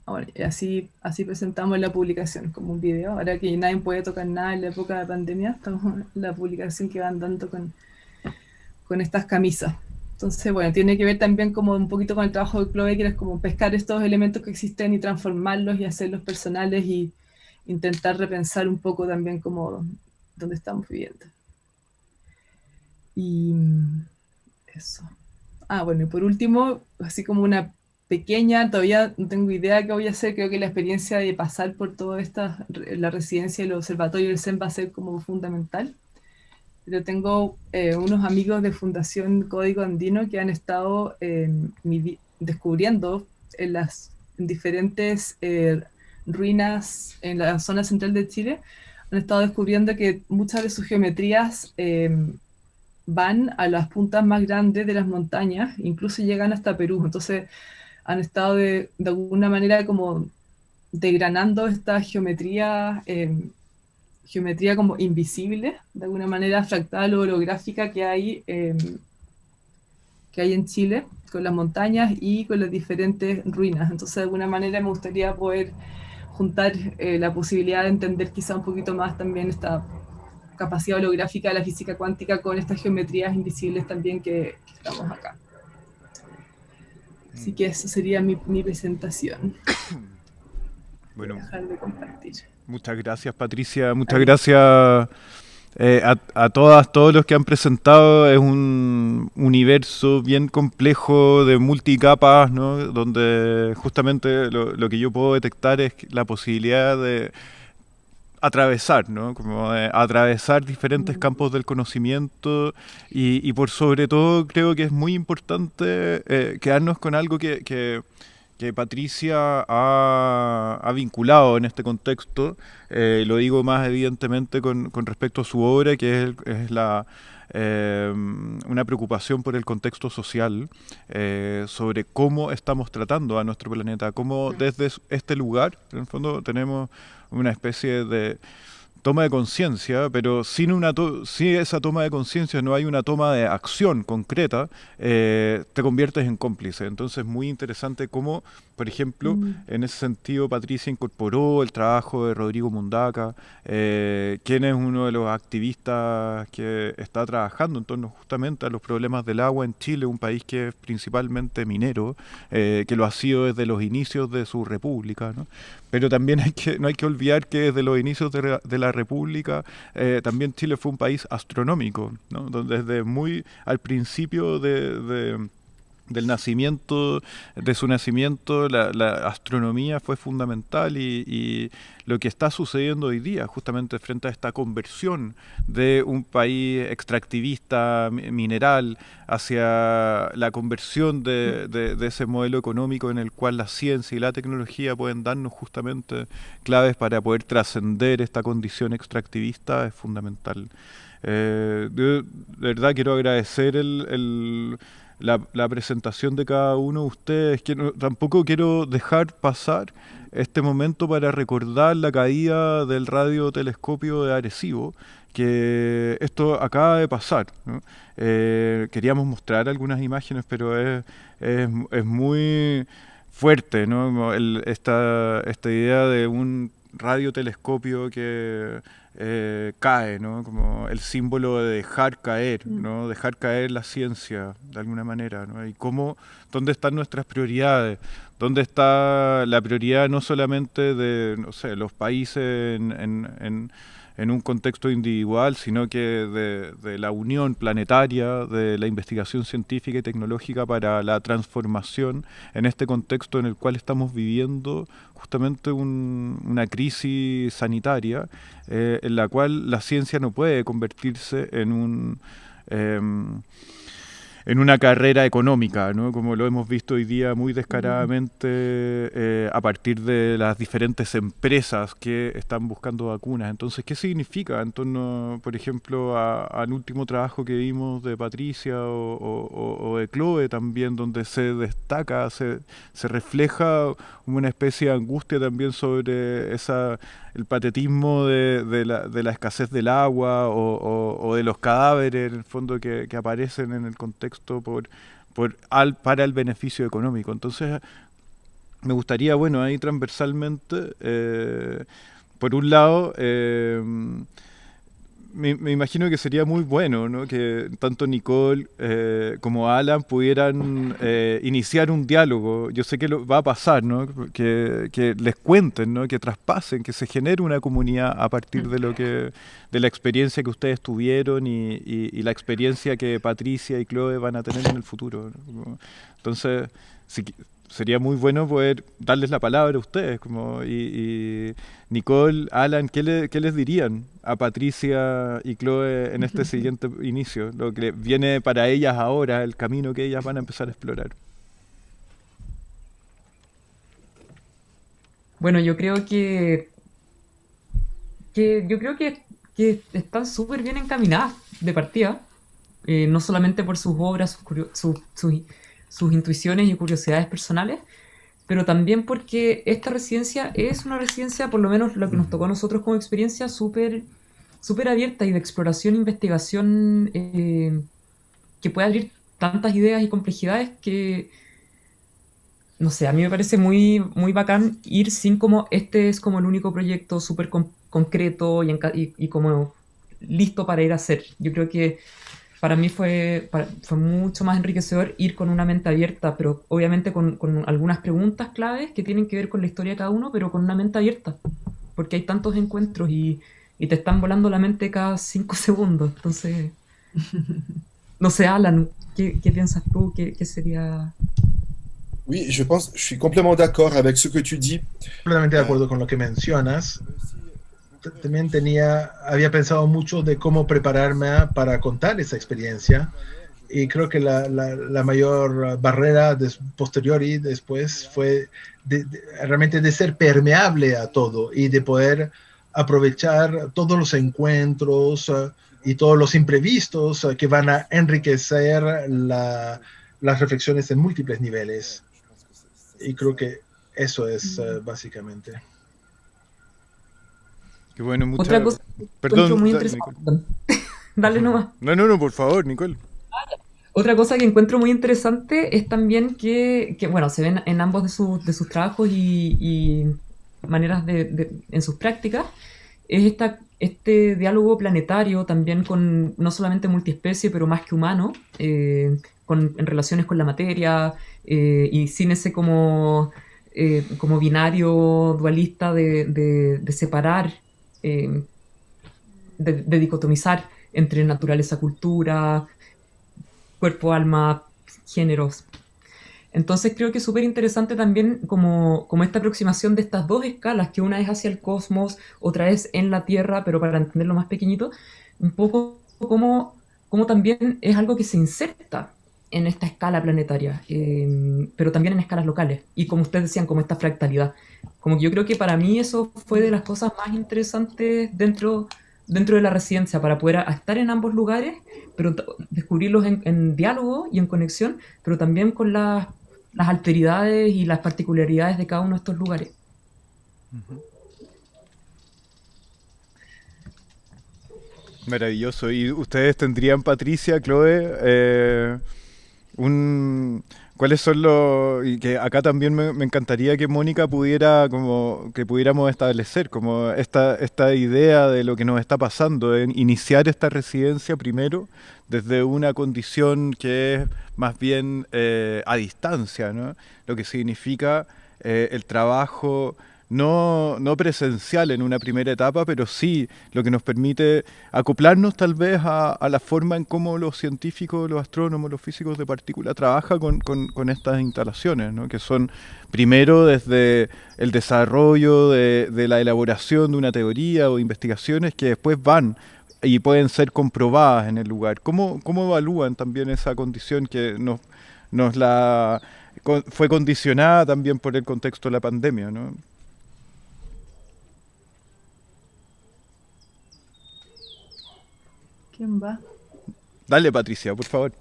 Bueno, y así presentamos la publicación como un video. Ahora que nadie puede tocar nada en la época de pandemia, estamos en la publicación que van dando con estas camisas. Entonces, bueno, tiene que ver también como un poquito con el trabajo de Chloe, que es como pescar estos elementos que existen y transformarlos y hacerlos personales, y intentar repensar un poco también como dónde estamos viviendo. Y eso. Bueno, y por último, así como una pequeña, todavía no tengo idea qué voy a hacer. Creo que la experiencia de pasar por toda la residencia y el observatorio del CEN va a ser como fundamental. Pero tengo unos amigos de Fundación Código Andino que han estado descubriendo en diferentes ruinas en la zona central de Chile, han estado descubriendo que muchas de sus geometrías van a las puntas más grandes de las montañas, incluso llegan hasta Perú. Entonces han estado de alguna manera como desgranando esta geometría como invisible, de alguna manera fractal o holográfica que hay en Chile, con las montañas y con las diferentes ruinas. Entonces de alguna manera me gustaría poder juntar la posibilidad de entender quizá un poquito más también esta capacidad holográfica de la física cuántica con estas geometrías invisibles también que estamos acá. Así que eso sería mi presentación. Bueno, dejar de compartir. Muchas gracias, Patricia. Muchas gracias a todos los que han presentado. Es un universo bien complejo de multicapas, ¿no? Donde justamente lo que yo puedo detectar es la posibilidad de atravesar, ¿no? Como de atravesar diferentes campos del conocimiento y por sobre todo creo que es muy importante quedarnos con algo que Patricia ha vinculado en este contexto. Lo digo más evidentemente con respecto a su obra, que es una preocupación por el contexto social, sobre cómo estamos tratando a nuestro planeta, cómo desde este lugar, en el fondo, tenemos una especie de toma de conciencia, pero sin esa toma de conciencia no hay una toma de acción concreta, te conviertes en cómplice. Entonces, muy interesante cómo, por ejemplo, en ese sentido, Patricia incorporó el trabajo de Rodrigo Mundaca, quien es uno de los activistas que está trabajando en torno justamente a los problemas del agua en Chile, un país que es principalmente minero, que lo ha sido desde los inicios de su república, ¿no? Pero también no hay que olvidar que desde los inicios de la República también Chile fue un país astronómico, ¿no? Donde desde muy al principio del nacimiento, de su nacimiento, la astronomía fue fundamental y lo que está sucediendo hoy día, justamente frente a esta conversión de un país extractivista mineral hacia la conversión de ese modelo económico en el cual la ciencia y la tecnología pueden darnos justamente claves para poder trascender esta condición extractivista, es fundamental. De verdad quiero agradecer la presentación de cada uno de ustedes. Tampoco quiero dejar pasar este momento para recordar la caída del radiotelescopio de Arecibo, que esto acaba de pasar, ¿no? Queríamos mostrar algunas imágenes, pero es muy fuerte, ¿no? Como esta idea de un radiotelescopio que cae, ¿no? Como el símbolo de dejar caer, ¿no? Dejar caer la ciencia de alguna manera, ¿no? Y dónde están nuestras prioridades, dónde está la prioridad no solamente de, no sé, los países en un contexto individual, sino que de la unión planetaria, de la investigación científica y tecnológica para la transformación en este contexto en el cual estamos viviendo justamente una crisis sanitaria, en la cual la ciencia no puede convertirse en una carrera económica, ¿no? Como lo hemos visto hoy día muy descaradamente a partir de las diferentes empresas que están buscando vacunas. Entonces, ¿qué significa en torno, por ejemplo, al último trabajo que vimos de Patricia o de Chloe también, donde se destaca, se refleja una especie de angustia también sobre el patetismo de la escasez del agua o de los cadáveres, en el fondo, que aparecen en el contexto para el beneficio económico? Entonces, me gustaría, bueno, ahí transversalmente, por un lado, me imagino que sería muy bueno, ¿no? Que tanto Nicole como Alan pudieran iniciar un diálogo. Yo sé que va a pasar, ¿no? Que les cuenten, ¿no? Que traspasen, que se genere una comunidad a partir de la experiencia que ustedes tuvieron y la experiencia que Patricia y Chloe van a tener en el futuro, ¿no? Entonces, sería muy bueno poder darles la palabra a ustedes, y Nicole, Alan, ¿qué les dirían a Patricia y Chloe en este siguiente inicio? Lo que viene para ellas ahora, el camino que ellas van a empezar a explorar. Bueno, yo creo que están súper bien encaminadas de partida, no solamente por sus obras, sus intuiciones y curiosidades personales, pero también porque esta residencia es una residencia, por lo menos lo que nos tocó a nosotros como experiencia, súper abierta y de exploración e investigación, que puede abrir tantas ideas y complejidades que, no sé, a mí me parece muy, muy bacán ir sin como este es como el único proyecto súper concreto y como listo para ir a hacer. Yo creo que para mí fue mucho más enriquecedor ir con una mente abierta, pero obviamente con algunas preguntas claves que tienen que ver con la historia de cada uno, pero con una mente abierta, porque hay tantos encuentros y y te están volando la mente cada 5 segundos. Entonces, no sé, Alan, ¿qué piensas tú? ¿Qué sería? Oui, je suis complètement d'accord avec ce que tu dis. Completamente de acuerdo con lo que mencionas. También había pensado mucho de cómo prepararme para contar esa experiencia, y creo que la mayor barrera posteriori después fue realmente de ser permeable a todo y de poder aprovechar todos los encuentros y todos los imprevistos que van a enriquecer las reflexiones en múltiples niveles. Y creo que eso es básicamente. Qué bueno, Otra cosa que encuentro muy interesante. Dale nomás. No, por favor, Nicole. Otra cosa que encuentro muy interesante es también que bueno, se ven en ambos de sus trabajos y maneras en sus prácticas, es este diálogo planetario también con no solamente multiespecie, pero más que humano, en relaciones con la materia, y sin ese como binario dualista de separar, de dicotomizar entre naturaleza, cultura, cuerpo, alma, géneros. Entonces creo que es súper interesante también como esta aproximación de estas dos escalas, que una es hacia el cosmos, otra es en la Tierra, pero para entenderlo más pequeñito, un poco como también es algo que se inserta en esta escala planetaria, pero también en escalas locales, y como ustedes decían, como esta fractalidad. Como que yo creo que para mí eso fue de las cosas más interesantes dentro de la residencia, para poder estar en ambos lugares, pero descubrirlos en diálogo y en conexión, pero también con las alteridades y las particularidades de cada uno de estos lugares. Maravilloso. ¿Y ustedes tendrían, Patricia, Chloe, cuáles son los... Y que acá también me encantaría que Mónica que pudiéramos establecer como esta idea de lo que nos está pasando, en iniciar esta residencia primero desde una condición que es más bien a distancia, ¿no? Lo que significa el trabajo no presencial en una primera etapa, pero sí lo que nos permite acoplarnos tal vez a la forma en cómo los científicos, los astrónomos, los físicos de partículas trabajan con estas instalaciones, ¿no? Que son primero desde el desarrollo de la elaboración de una teoría o investigaciones que después van y pueden ser comprobadas en el lugar. ¿Cómo evalúan también esa condición que fue condicionada también por el contexto de la pandemia, ¿no? ¿Quién va? Dale, Patricia, por favor.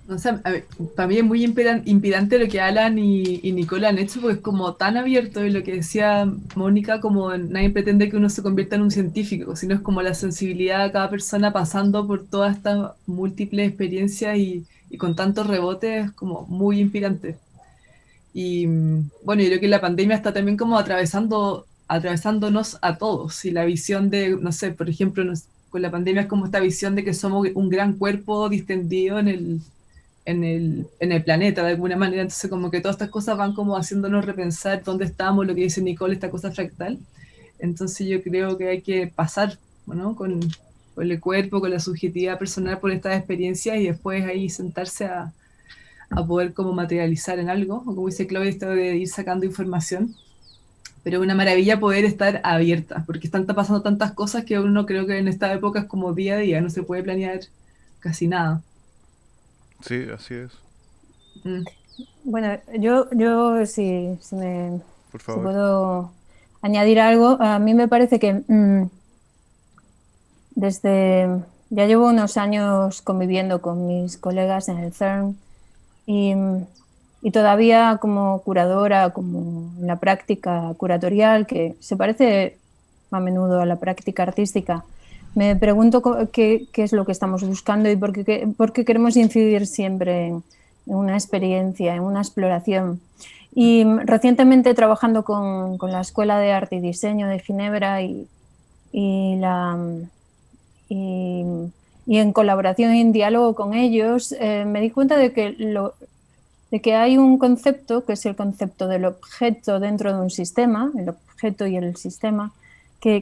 O sea, a ver, para mí es muy impidante lo que Alan y Nicole han hecho, porque es como tan abierto, y lo que decía Mónica, como nadie pretende que uno se convierta en un científico, sino es como la sensibilidad de cada persona pasando por todas estas múltiples experiencias y con tantos rebotes, como muy inspirante. Y bueno, yo creo que la pandemia está también como atravesándonos a todos, y la visión de, no sé, por ejemplo, con la pandemia es como esta visión de que somos un gran cuerpo distendido en el planeta de alguna manera. Entonces como que todas estas cosas van como haciéndonos repensar dónde estamos, lo que dice Nicole, esta cosa fractal. Entonces yo creo que hay que pasar, ¿no? con el cuerpo, con la subjetividad personal por estas experiencias, y después ahí sentarse a poder como materializar en algo, o como dice Chloe, esto de ir sacando información. Pero es una maravilla poder estar abierta, porque están pasando tantas cosas que uno, creo que en esta época es como día a día, no se puede planear casi nada. Sí, así es. Bueno, yo si Por favor. si puedo añadir algo, a mí me parece que ya llevo unos años conviviendo con mis colegas en el CERN, y todavía como curadora, como en la práctica curatorial, que se parece a menudo a la práctica artística, me pregunto qué es lo que estamos buscando y por qué queremos incidir siempre en una experiencia, en una exploración. Y recientemente, trabajando con la Escuela de Arte y Diseño de Ginebra y en colaboración y en diálogo con ellos, me di cuenta de que hay un concepto, que es el concepto del objeto dentro de un sistema, el objeto y el sistema,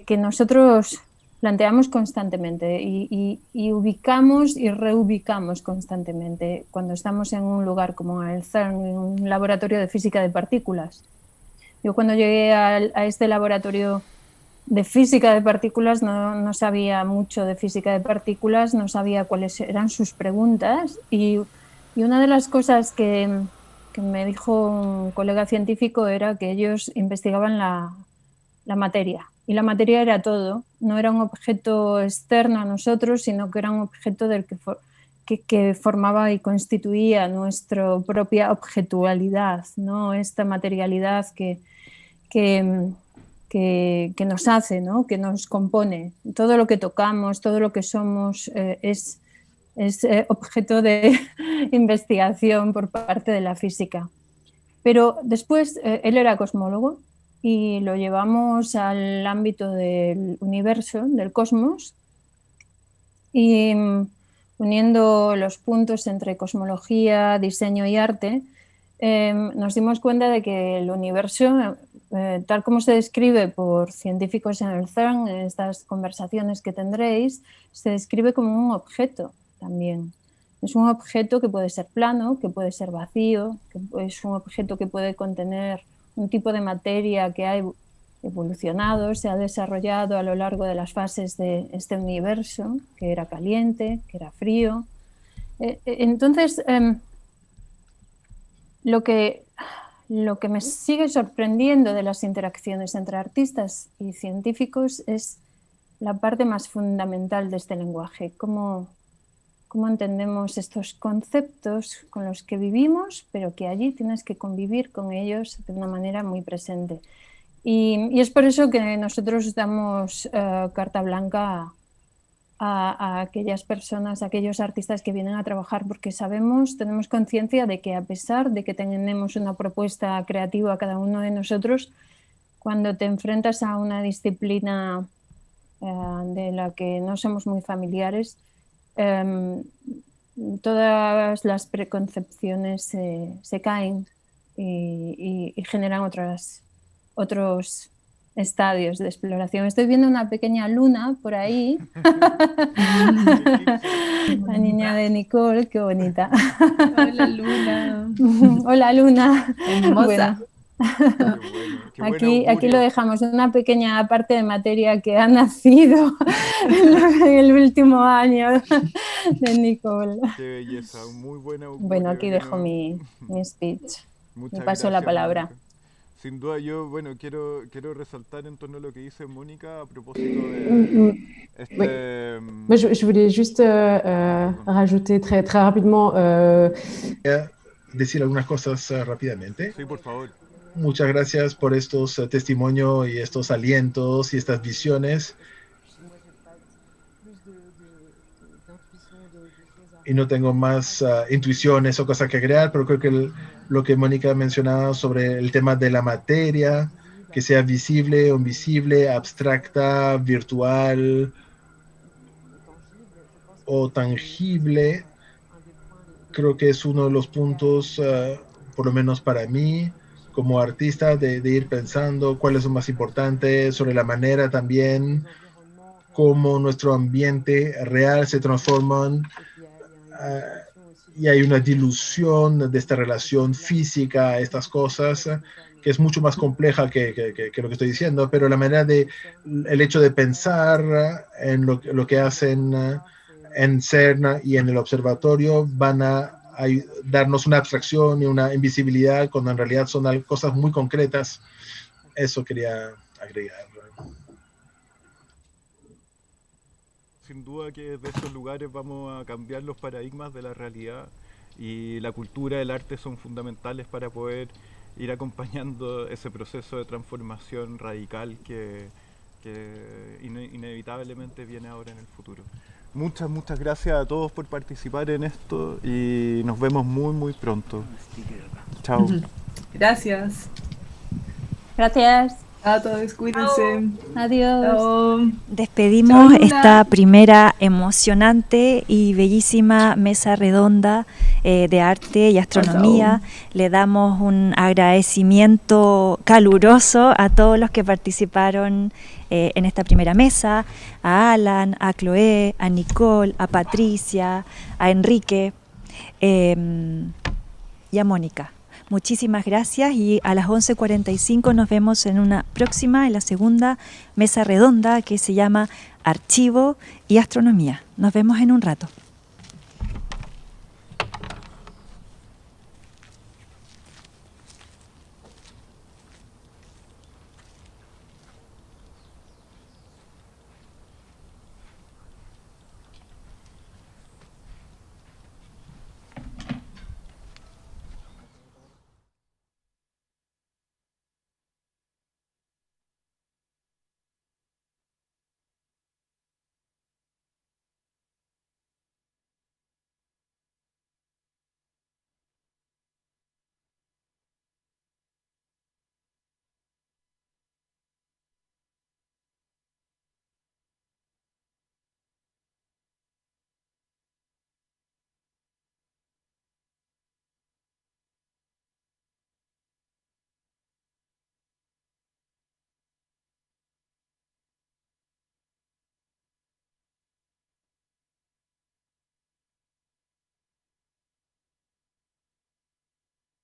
que nosotros planteamos constantemente y ubicamos y reubicamos constantemente cuando estamos en un lugar como el CERN, en un laboratorio de física de partículas. Yo cuando llegué a este laboratorio de física de partículas no sabía mucho de física de partículas, no sabía cuáles eran sus preguntas y una de las cosas que me dijo un colega científico era que ellos investigaban la materia. Y la materia era todo, no era un objeto externo a nosotros, sino que era un objeto del que formaba y constituía nuestra propia objetualidad, ¿no? Esta materialidad que nos hace, ¿no? Que nos compone. Todo lo que tocamos, todo lo que somos es objeto de investigación por parte de la física. Pero después él era cosmólogo y lo llevamos al ámbito del universo, del cosmos, y uniendo los puntos entre cosmología, diseño y arte, nos dimos cuenta de que el universo, tal como se describe por científicos en el CERN, en estas conversaciones que tendréis, se describe como un objeto también. Es un objeto que puede ser plano, que puede ser vacío, que es un objeto que puede contener un tipo de materia que ha evolucionado, se ha desarrollado a lo largo de las fases de este universo, que era caliente, que era frío. Entonces, lo que me sigue sorprendiendo de las interacciones entre artistas y científicos es la parte más fundamental de este lenguaje, cómo entendemos estos conceptos con los que vivimos, pero que allí tienes que convivir con ellos de una manera muy presente. Y es por eso que nosotros damos carta blanca a aquellas personas, a aquellos artistas que vienen a trabajar, porque tenemos conciencia de que a pesar de que tenemos una propuesta creativa a cada uno de nosotros, cuando te enfrentas a una disciplina de la que no somos muy familiares, todas las preconcepciones se caen y generan otros estadios de exploración. Estoy viendo una pequeña luna por ahí. La niña de Nicole, qué bonita. Hola, Luna. Hola, Luna. Hermosa. Bueno. Qué bueno Aquí lo dejamos, una pequeña parte de materia que ha nacido en el último año de Nicole. Qué belleza, muy buena. Bueno, aquí dejo mi speech. Muchas Me paso la gracias, palabra. Mónica. Sin duda yo, quiero resaltar en torno a lo que dice Mónica a propósito de Moi, je voulais juste rajouter très rapidement. Decir algunas cosas rápidamente. Sí, por favor. Muchas gracias por estos testimonios y estos alientos y estas visiones. Y no tengo más intuiciones o cosas que agregar, pero creo que lo que Mónica mencionaba sobre el tema de la materia, que sea visible o invisible, abstracta, virtual o tangible, creo que es uno de los puntos, por lo menos para mí, como artista, de ir pensando cuáles son más importantes, sobre la manera también cómo nuestro ambiente real se transforma y hay una dilución de esta relación física, estas cosas, que es mucho más compleja que lo que estoy diciendo, pero la manera el hecho de pensar en lo que hacen en CERN y en el observatorio van a darnos una abstracción y una invisibilidad cuando en realidad son cosas muy concretas. Eso quería agregar. Sin duda que desde estos lugares vamos a cambiar los paradigmas de la realidad y la cultura, el arte son fundamentales para poder ir acompañando ese proceso de transformación radical que inevitablemente viene ahora en el futuro. Muchas gracias a todos por participar en esto y nos vemos muy pronto. Chao. Gracias. Gracias. A todos, cuídense. Adiós. Chao. Despedimos Chao, Luna. esta primera emocionante y bellísima mesa redonda de arte y astronomía. Le damos un agradecimiento caluroso a todos los que participaron en esta primera mesa, a Alan, a Chloé, a Nicole, a Patricia, a Enrique y a Mónica. Muchísimas gracias y a las 11:45 nos vemos en una próxima, en la segunda mesa redonda que se llama Archivo y Astronomía. Nos vemos en un rato.